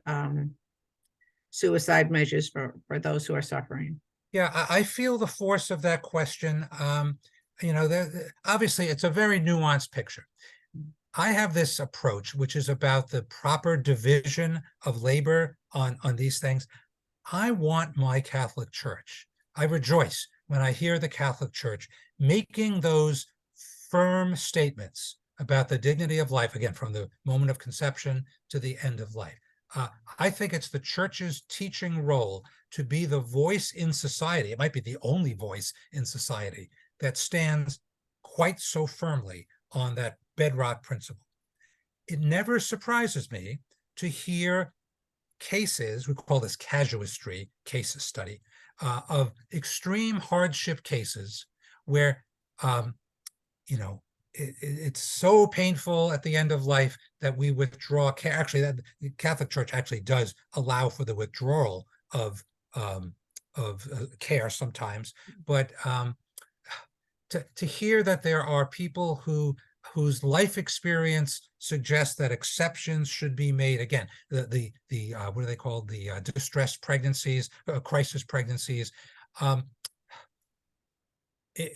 suicide measures for those who are suffering? Yeah, I feel the force of that question. Obviously, it's a very nuanced picture. I have this approach, which is about the proper division of labor on these things. I want my Catholic Church. I rejoice when I hear the Catholic Church making those firm statements about the dignity of life, again, from the moment of conception to the end of life. I think it's the church's teaching role to be the voice in society. It might be the only voice in society that stands quite so firmly on that bedrock principle. It never surprises me to hear cases, we call this casuistry, case study, of extreme hardship cases where, you know, it's so painful at the end of life that we withdraw care. Actually, that the Catholic Church actually does allow for the withdrawal of care sometimes, but to hear that there are people whose life experience suggests that exceptions should be made. Again, the what are they called? The distress pregnancies, crisis pregnancies.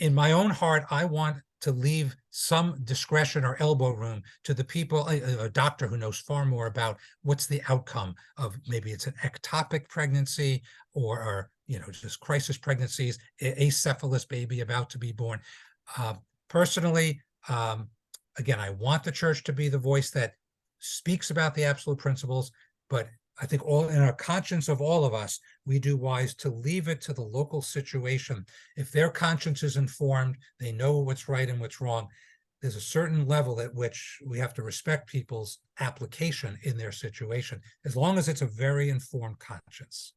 In my own heart, I want to leave some discretion or elbow room to the people, a doctor who knows far more about what's the outcome of, maybe it's an ectopic pregnancy or you know, just crisis pregnancies, acephalous baby about to be born. Personally, again, I want the church to be the voice that speaks about the absolute principles, but I think all in our conscience of all of us, we do wise to leave it to the local situation. If their conscience is informed, they know what's right and what's wrong. There's a certain level at which we have to respect people's application in their situation, as long as it's a very informed conscience.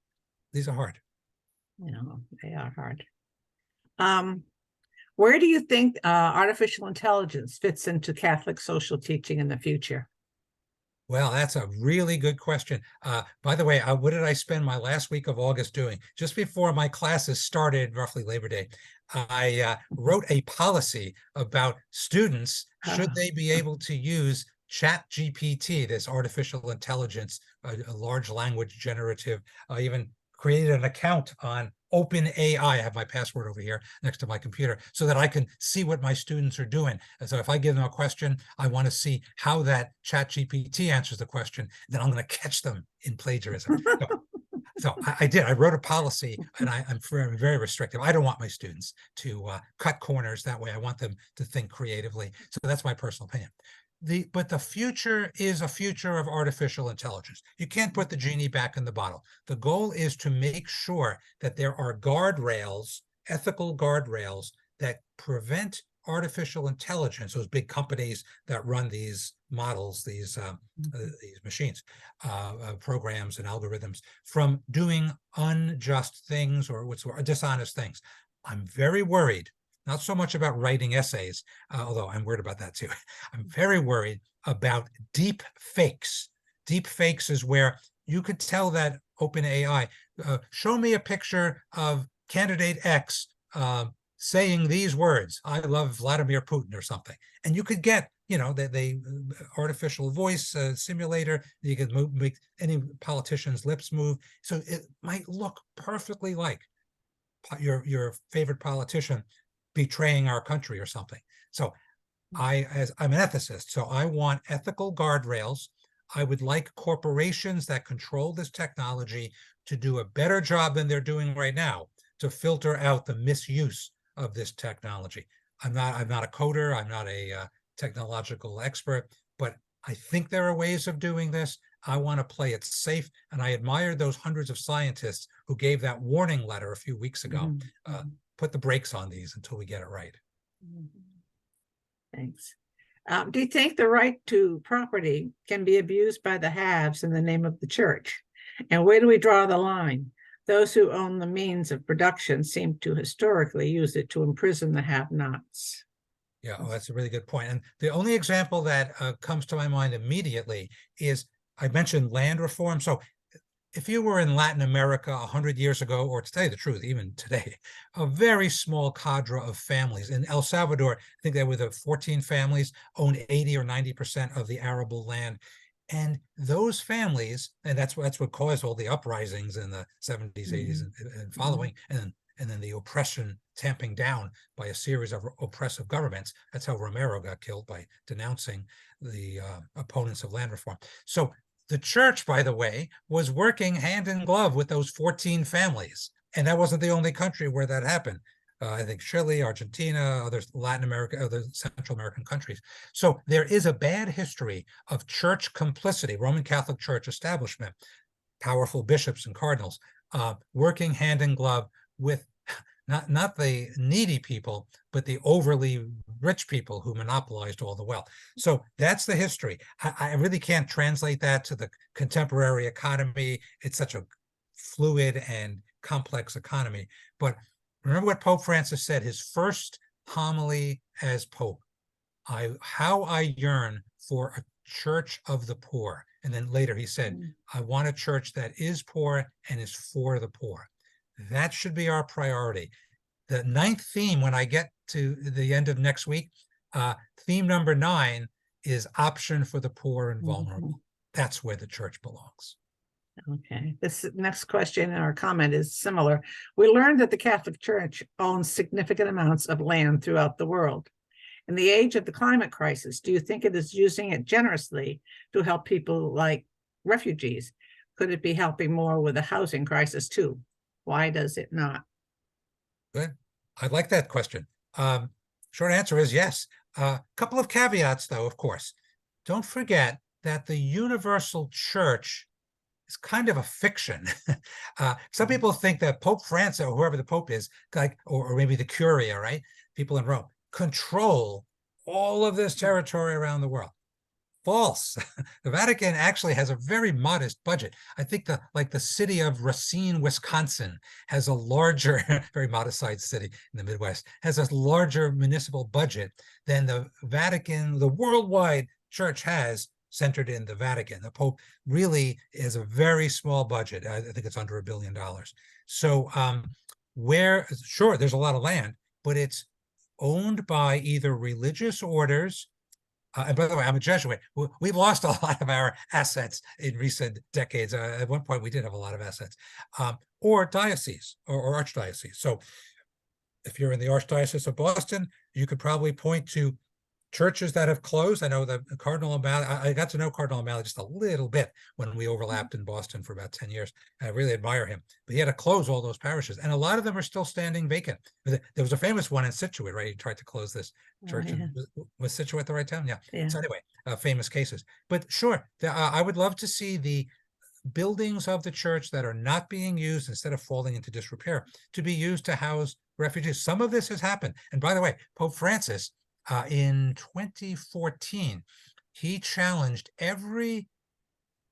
These are hard. You know, they are hard. Where do you think artificial intelligence fits into Catholic social teaching in the future? Well, that's a really good question. By the way, what did I spend my last week of August doing? Just before my classes started, roughly Labor Day, I wrote a policy about students, should they be able to use ChatGPT, this artificial intelligence, a large language generative. I even created an account on OpenAI. I have my password over here next to my computer so that I can see what my students are doing. And so if I give them a question, I want to see how that ChatGPT answers the question. Then I'm going to catch them in plagiarism. So I did. I wrote a policy, and I'm very restrictive. I don't want my students to cut corners that way. I want them to think creatively. So that's my personal opinion. But the future is a future of artificial intelligence. You can't put the genie back in the bottle. The goal is to make sure that there are guardrails, ethical guardrails, that prevent artificial intelligence, those big companies that run these models, these machines, programs and algorithms, from doing unjust things or dishonest things. I'm very worried, not so much about writing essays, although I'm worried about that too. I'm very worried about deep fakes. Deep fakes is where you could tell that OpenAI, show me a picture of candidate X saying these words, I love Vladimir Putin or something. And you could get, you know, the artificial voice simulator, you could make any politician's lips move. So it might look perfectly like your favorite politician betraying our country or something. So I'm an ethicist, so I want ethical guardrails. I would like corporations that control this technology to do a better job than they're doing right now to filter out the misuse of this technology. I'm not a coder, I'm not a technological expert, but I think there are ways of doing this. I want to play it safe, and I admire those hundreds of scientists who gave that warning letter a few weeks ago. Put the brakes on these until we get it right. Thanks. Do you think the right to property can be abused by the haves in the name of the church? And where do we draw the line? Those who own the means of production seem to historically use it to imprison the have-nots. Yeah, oh, that's a really good point. And the only example that comes to my mind immediately is, I mentioned land reform. So if you were in Latin America 100 years ago, or to tell you the truth, even today, a very small cadre of families. In El Salvador, I think there were the 14 families owned 80 or 90% of the arable land. And those families, and that's what caused all the uprisings in the 70s, 80s, and following, and then the oppression tamping down by a series of oppressive governments. That's how Romero got killed, by denouncing the opponents of land reform. So the church, by the way, was working hand in glove with those 14 families. And that wasn't the only country where that happened. I think Chile, Argentina, other Latin America, other Central American countries. So there is a bad history of church complicity, Roman Catholic Church establishment, powerful bishops and cardinals, working hand in glove with not the needy people, but the overly rich people who monopolized all the wealth. So that's the history. I really can't translate that to the contemporary economy. It's such a fluid and complex economy. But remember what Pope Francis said, his first homily as Pope. How I yearn for a church of the poor. And then later he said, I want a church that is poor and is for the poor. That should be our priority. The ninth theme, when I get to the end of next week, theme number 9 is option for the poor and vulnerable. That's where the church belongs. Okay, this next question or comment is similar. We learned that the Catholic Church owns significant amounts of land throughout the world. In the age of the climate crisis, do you think it is using it generously to help people like refugees? Could it be helping more with the housing crisis too? Why does it not? Good. I like that question. Short answer is yes. A couple of caveats, though, of course. Don't forget that the universal church is kind of a fiction. Some people think that Pope Francis, or whoever the Pope is, like, or maybe the Curia, right? People in Rome, control all of this territory around the world. False. The Vatican actually has a very modest budget. I think the city of Racine, Wisconsin has a larger, very modest sized city in the Midwest, has a larger municipal budget than the Vatican, the worldwide church has centered in the Vatican. The Pope really is a very small budget. I think it's under $1 billion. So sure, there's a lot of land, but it's owned by either religious orders. And by the way, I'm a Jesuit. We've lost a lot of our assets in recent decades. At one point, we did have a lot of assets, or diocese or archdiocese. So if you're in the Archdiocese of Boston, you could probably point to churches that have closed. I know that Cardinal O'Malley, I got to know Cardinal O'Malley just a little bit when we overlapped in Boston for about 10 years. I really admire him, but he had to close all those parishes, and a lot of them are still standing vacant. There was a famous one in Scituate, right? He tried to close this church. Was Scituate the right town? Yeah. So anyway, famous cases. But sure, I would love to see the buildings of the church that are not being used, instead of falling into disrepair, to be used to house refugees. Some of this has happened. And by the way, Pope Francis, in 2014, he challenged every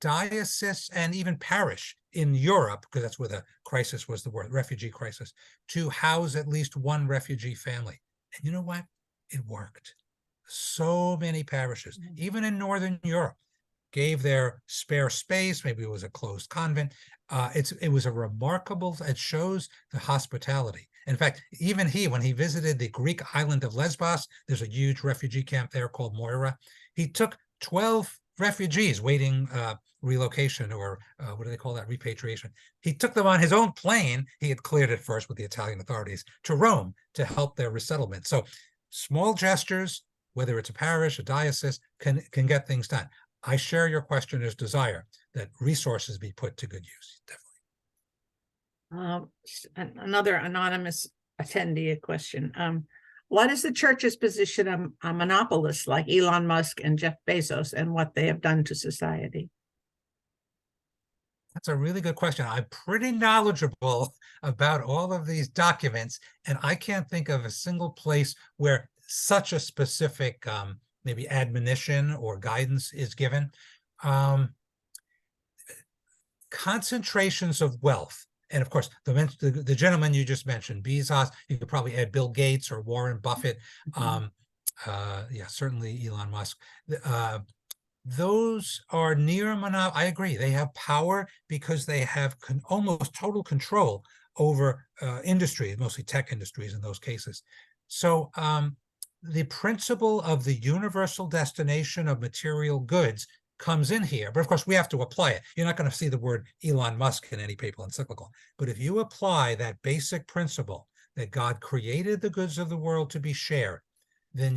diocese and even parish in Europe, because that's where the crisis was, the word refugee crisis, to house at least one refugee family. And you know what? It worked. So many parishes, even in Northern Europe, gave their spare space. Maybe it was a closed convent. It was a remarkable, it shows the hospitality. In fact, even when he visited the Greek island of Lesbos, there's a huge refugee camp there called Moira. He took 12 refugees waiting relocation, or what do they call that, repatriation. He took them on his own plane. He had cleared it first with the Italian authorities to Rome to help their resettlement. So small gestures, whether it's a parish, a diocese, can get things done. I share your questioner's desire that resources be put to good use. Definitely. Another anonymous attendee question. What is the church's position on monopolists like Elon Musk and Jeff Bezos, and what they have done to society? That's a really good question. I'm pretty knowledgeable about all of these documents, and I can't think of a single place where such a specific maybe admonition or guidance is given. Concentrations of wealth. And of course, the gentleman you just mentioned, Bezos, you could probably add Bill Gates or Warren Buffett. Yeah, certainly Elon Musk. Those are near monopoly. I agree. They have power because they have almost total control over industries, mostly tech industries in those cases. So the principle of the universal destination of material goods comes in here. But of course, we have to apply it. You're not going to see the word Elon Musk in any papal encyclical. But if you apply that basic principle that God created the goods of the world to be shared, then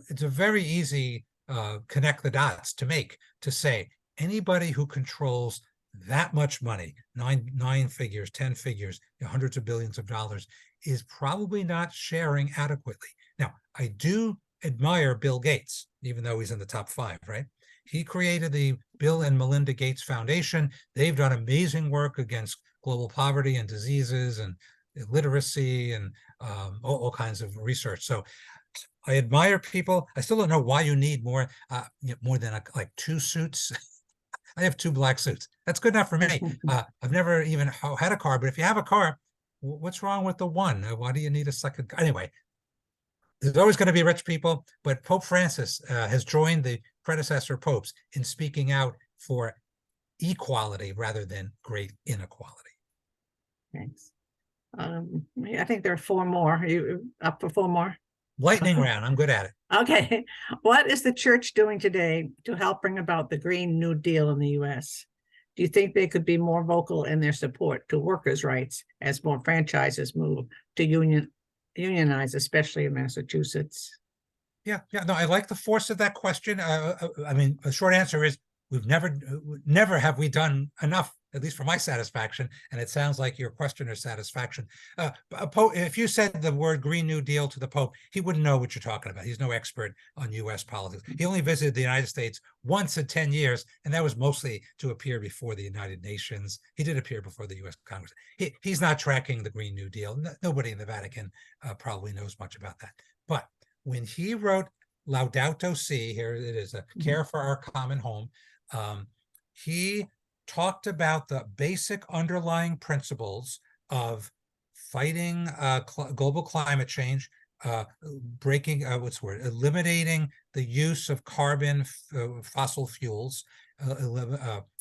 it's a very easy connect the dots to say anybody who controls that much money, nine figures, 10 figures, hundreds of billions of dollars, is probably not sharing adequately. Now, I do admire Bill Gates, even though he's in the top 5, right? He created the Bill and Melinda Gates Foundation. They've done amazing work against global poverty and diseases and illiteracy and all kinds of research. So I admire people. I still don't know why you need more than like 2 suits. I have 2 black suits. That's good enough for me. I've never even had a car, but if you have a car, What's wrong with the one? Why do you need a second? Anyway, there's always going to be rich people, but Pope Francis has joined the predecessor popes in speaking out for equality rather than great inequality. Thanks. I think there are four more. Are you up for four more? Lightning round. I'm good at it. Okay. What is the church doing today to help bring about the Green New Deal in the US? Do you think they could be more vocal in their support to workers' rights as more franchises move to unionize, especially in Massachusetts? Yeah, no, I like the force of that question. I mean, the short answer is we've never have we done enough, at least for my satisfaction. And it sounds like your questioner's satisfaction. If you said the word Green New Deal to the Pope, he wouldn't know what you're talking about. He's no expert on U.S. politics. He only visited the United States once in 10 years, and that was mostly to appear before the United Nations. He did appear before the U.S. Congress. He's not tracking the Green New Deal. Nobody in the Vatican probably knows much about that. But when he wrote Laudato Si, here it is, a care for our common home, he talked about the basic underlying principles of fighting global climate change, eliminating the use of carbon fossil fuels,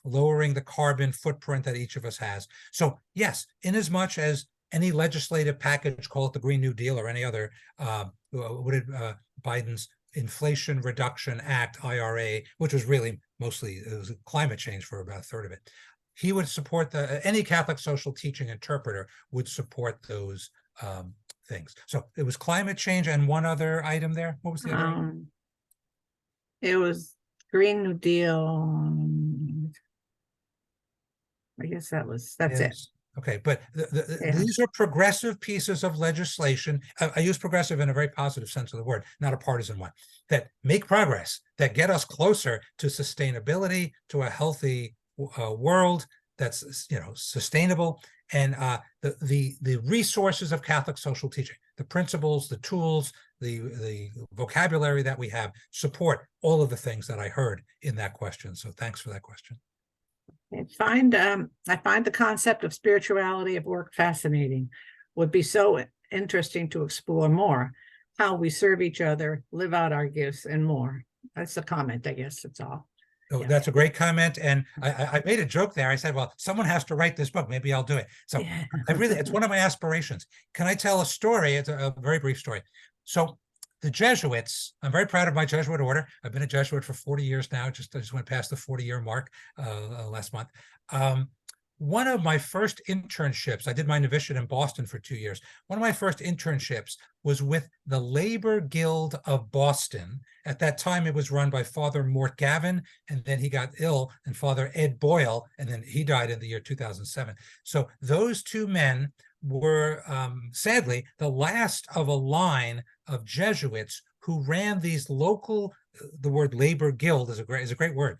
lowering the carbon footprint that each of us has. So yes, in as much as any legislative package, call it the Green New Deal or any other, Biden's Inflation Reduction Act, IRA, which was really mostly it was climate change for about a third of it. He would support any Catholic social teaching interpreter would support those things. So it was climate change and one other item there. What was the other item? It was Green New Deal. I guess that's it. Okay, but these are progressive pieces of legislation. I use progressive in a very positive sense of the word, not a partisan one, that make progress, that get us closer to sustainability, to a healthy world that's sustainable, and the resources of Catholic social teaching, the principles, the tools, the vocabulary that we have support all of the things that I heard in that question. So thanks for that question. I find the concept of spirituality of work fascinating. Would be so interesting to explore more how we serve each other, live out our gifts, and more. That's a comment, I guess. That's all. Oh, yeah. That's a great comment. And I made a joke there. I said, well, someone has to write this book. Maybe I'll do it. So yeah. It's one of my aspirations. Can I tell a story? It's a very brief story. So the Jesuits, I'm very proud of my Jesuit order. I've been a Jesuit for 40 years now. I just went past the 40-year mark last month. One of my first internships, I did my novitiate in Boston for 2 years. One of my first internships was with the Labor Guild of Boston. At that time, it was run by Father Mort Gavin, and then he got ill, and Father Ed Boyle, and then he died in the year 2007. So those two men were sadly the last of a line of Jesuits who ran these local, the word labor guild is a great word,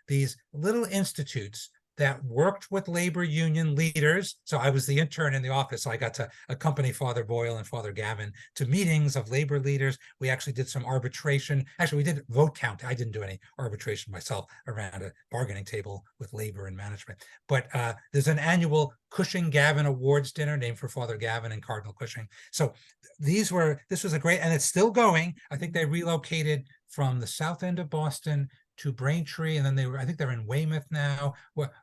these little institutes that worked with labor union leaders. So I was the intern in the office, so I got to accompany Father Boyle and Father Gavin to meetings of labor leaders. We actually did some arbitration. Actually, we did vote count. I didn't do any arbitration myself around a bargaining table with labor and management. But there's an annual Cushing-Gavin Awards dinner named for Father Gavin and Cardinal Cushing. So this was a great, and it's still going. I think they relocated from the south end of Boston to Braintree, and then I think they're in Weymouth now,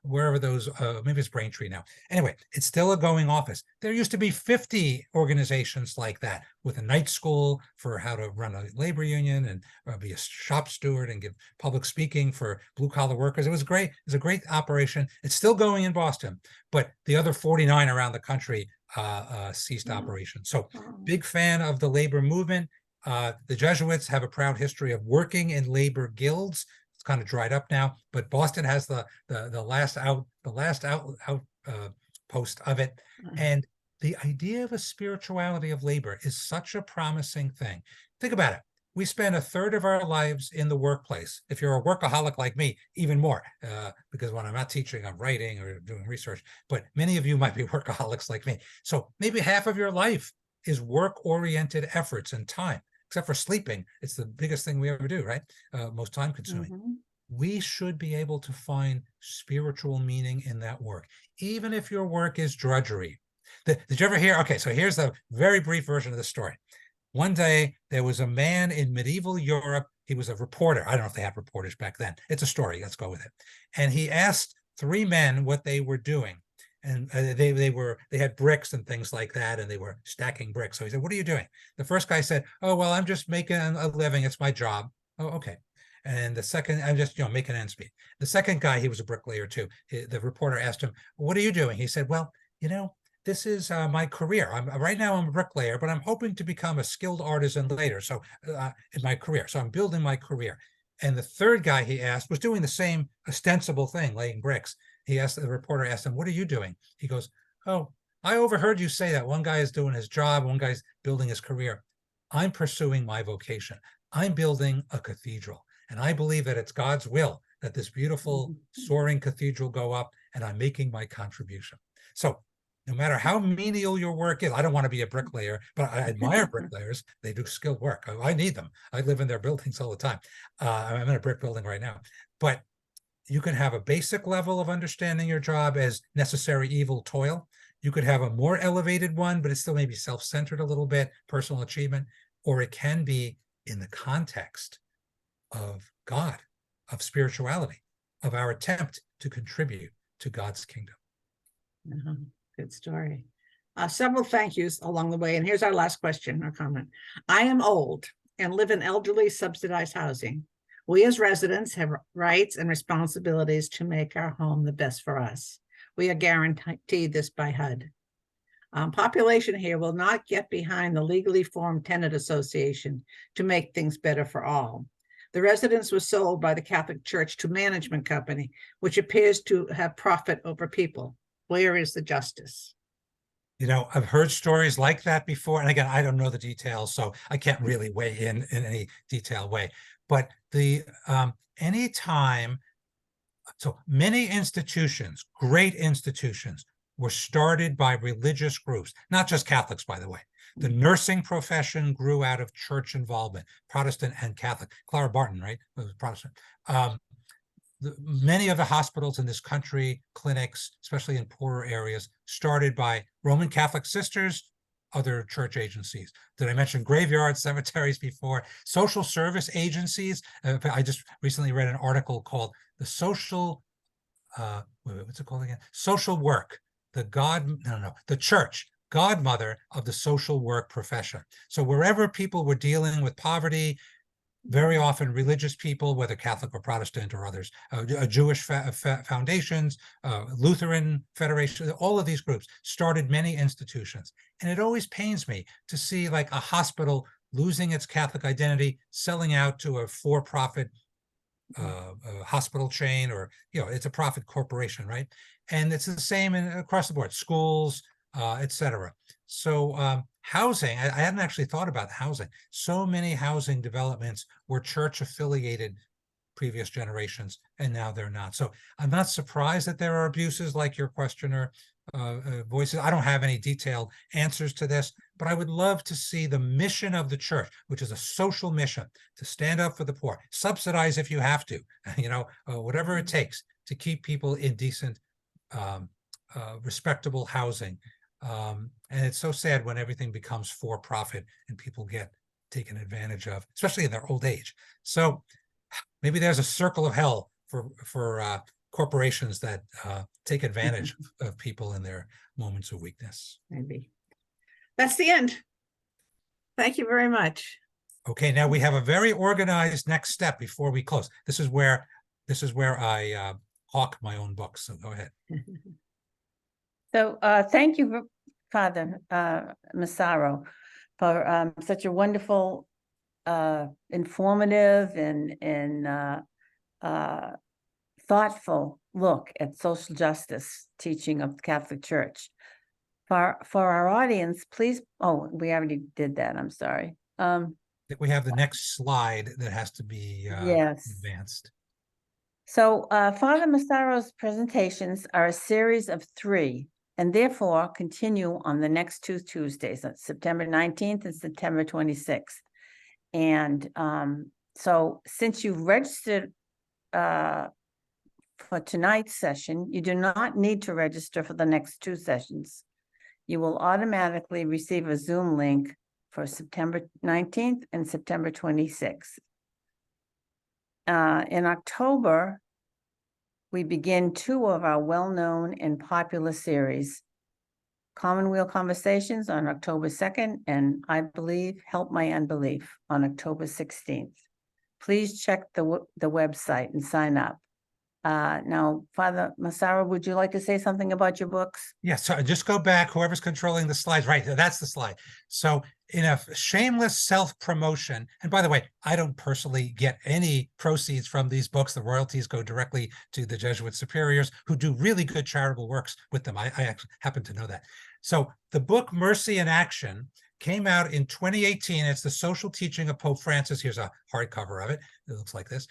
wherever those, maybe it's Braintree now. Anyway, it's still a going office. There used to be 50 organizations like that with a night school for how to run a labor union and be a shop steward and give public speaking for blue collar workers. It was great. It was a great operation. It's still going in Boston, but the other 49 around the country ceased operation. So big fan of the labor movement. The Jesuits have a proud history of working in labor guilds. It's kind of dried up now, but Boston has the last outpost of it. And the idea of a spirituality of labor is such a promising thing. Think about it. We spend a third of our lives in the workplace. If you're a workaholic like me, even more, because when I'm not teaching, I'm writing or doing research, but many of you might be workaholics like me. So maybe half of your life is work-oriented efforts and time. Except for sleeping, it's the biggest thing we ever do, right? Most time consuming. We should be able to find spiritual meaning in that work, even if your work is drudgery. Did you ever hear? Okay, so here's the very brief version of the story. One day, there was a man in medieval Europe. He was a reporter. I don't know if they had reporters back then. It's a story. Let's go with it. And he asked three men what they were doing. And they had bricks and things like that, and they were stacking bricks. So he said, "What are you doing?" The first guy said, "Oh, well, I'm just making a living. It's my job." "Oh, okay." And the second, "I'm just, making ends meet." The second guy, he was a bricklayer too. The reporter asked him, "What are you doing?" He said, "Well, this is my career. Right now I'm a bricklayer, but I'm hoping to become a skilled artisan later. So in my career, so I'm building my career." And the third guy he asked was doing the same ostensible thing, laying bricks. The reporter asked him, "What are you doing?" He goes, "Oh, I overheard you say that one guy is doing his job, one guy's building his career. I'm pursuing my vocation. I'm building a cathedral. And I believe that it's God's will that this beautiful soaring cathedral go up, and I'm making my contribution." So no matter how menial your work is, I don't want to be a bricklayer, but I admire bricklayers. They do skilled work. I need them. I live in their buildings all the time. I'm in a brick building right now. But you can have a basic level of understanding your job as necessary evil toil. You could have a more elevated one, but it's still maybe self-centered a little bit, personal achievement, or it can be in the context of God, of spirituality, of our attempt to contribute to God's kingdom. Good story. Several thank yous along the way. And here's our last question or comment. I am old and live in elderly subsidized housing. We as residents have rights and responsibilities to make our home the best for us. We are guaranteed this by HUD. Population here will not get behind the legally formed tenant association to make things better for all. The residence was sold by the Catholic Church to management company, which appears to have profit over people. Where is the justice? I've heard stories like that before. And again, I don't know the details, so I can't really weigh in any detailed way. But anytime, so many institutions, great institutions, were started by religious groups, not just Catholics, by the way. The nursing profession grew out of church involvement, Protestant and Catholic. Clara Barton, right, was Protestant. Many of the hospitals in this country, clinics, especially in poorer areas, started by Roman Catholic sisters, other church agencies. Did I mention graveyards, cemeteries before? Social service agencies. I just recently read an article called "The Social," what's it called again? Social work. The church, godmother of the social work profession. So wherever people were dealing with poverty, very often religious people, whether Catholic or Protestant or others, Jewish foundations, Lutheran Federation, all of these groups started many institutions. And it always pains me to see like a hospital losing its Catholic identity, selling out to a for-profit hospital chain, or, it's a profit corporation, right? And it's the same across the board, schools, etc. So housing, I hadn't actually thought about housing. So many housing developments were church affiliated previous generations, and now they're not. So I'm not surprised that there are abuses like your questioner voices. I don't have any detailed answers to this, but I would love to see the mission of the church, which is a social mission, to stand up for the poor, subsidize if you have to, whatever it takes to keep people in decent, respectable housing. And it's so sad when everything becomes for profit and people get taken advantage of, especially in their old age. So maybe there's a circle of hell for corporations that take advantage of people in their moments of weakness. Maybe. That's the end. Thank you very much. Okay, now we have a very organized next step before we close. This is where I hawk my own books. So go ahead. So thank you, Father Massaro, for such a wonderful, informative and thoughtful look at social justice teaching of the Catholic Church. For our audience, please, we already did that, I'm sorry. I think we have the next slide that has to be Yes. advanced. So Father Massaro's presentations are a series of 3, and therefore continue on the next 2 Tuesdays, September 19th and September 26th. And so since you've registered for tonight's session, you do not need to register for the next 2 sessions. You will automatically receive a Zoom link for September 19th and September 26th. In October, we begin 2 of our well-known and popular series. Commonweal Conversations on October 2nd, and I believe Help My Unbelief on October 16th. Please check the website and sign up. Now, Father Massaro, would you like to say something about your books? Yeah, so just go back, whoever's controlling the slides, right, that's the slide. So in a shameless self-promotion, and by the way, I don't personally get any proceeds from these books. The royalties go directly to the Jesuit superiors who do really good charitable works with them. I actually happen to know that. So the book Mercy in Action came out in 2018. It's the social teaching of Pope Francis. Here's a hardcover of it. It looks like this.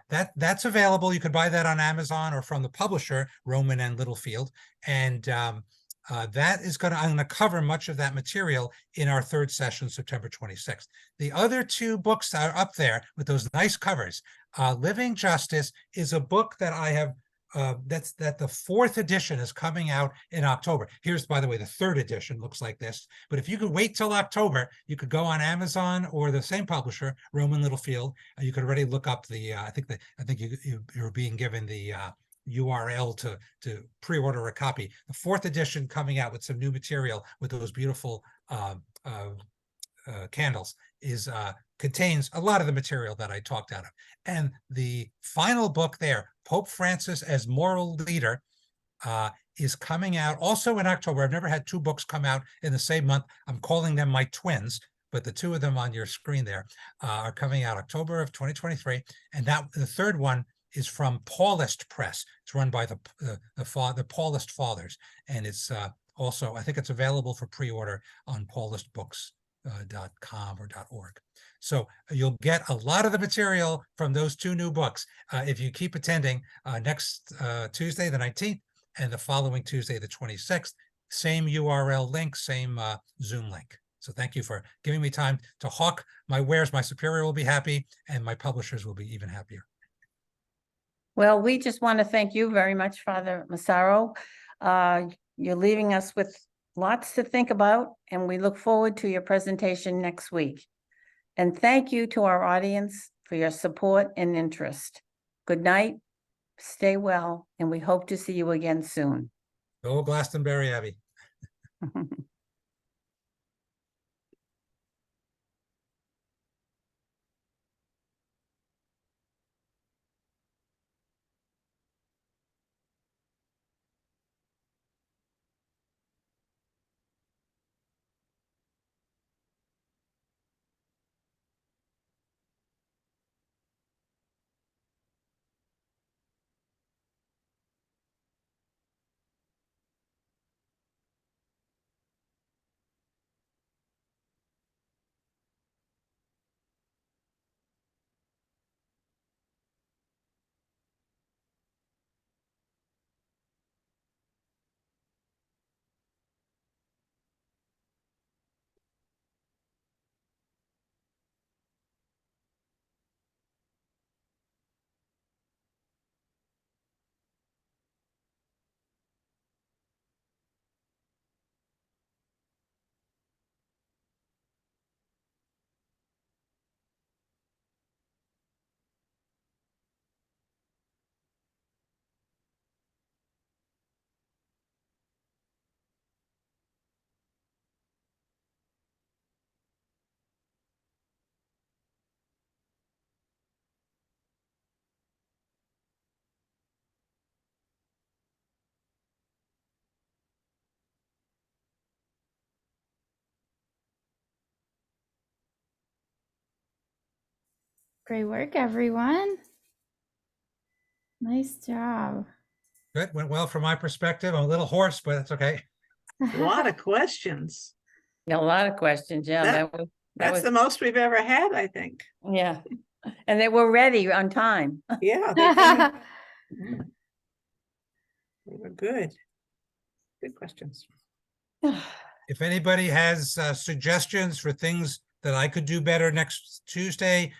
That's available. You can buy that on Amazon or from the publisher, Roman and Littlefield. And that is I'm going to cover much of that material in our 3rd session, September 26th. The other 2 books that are up there with those nice covers. Living Justice is a book that I have that the 4th edition is coming out in October. Here's, by the way, the 3rd edition looks like this. But if you could wait till October, you could go on Amazon or the same publisher, Roman Littlefield. You could already look up the. I think you're being given the URL to pre-order a copy. The 4th edition coming out with some new material with those beautiful candles contains a lot of the material that I talked out of. And the final book there, Pope Francis as Moral Leader, is coming out also in October. I've never had 2 books come out in the same month. I'm calling them my twins, but the 2 of them on your screen there are coming out October of 2023. And the 3rd one is from Paulist Press. It's run by the Paulist Fathers. And it's also, I think it's available for pre-order on paulistbooks.com or .org. So you'll get a lot of the material from those 2 new books if you keep attending next Tuesday, the 19th, and the following Tuesday, the 26th. Same URL link, same Zoom link. So thank you for giving me time to hawk my wares. My superior will be happy, and my publishers will be even happier. Well, we just want to thank you very much, Father Massaro. You're leaving us with lots to think about, and we look forward to your presentation next week. And thank you to our audience for your support and interest. Good night, stay well, and we hope to see you again soon. Go Glastonbury Abbey. Great work, everyone. Nice job. Good, went well from my perspective. I'm a little hoarse, but that's okay. A lot of questions. Yeah, a lot of questions, yeah. That That's was the most we've ever had, I think. yeah. And they were ready on time. Yeah, they were good. Good questions. If anybody has suggestions for things that I could do better next Tuesday,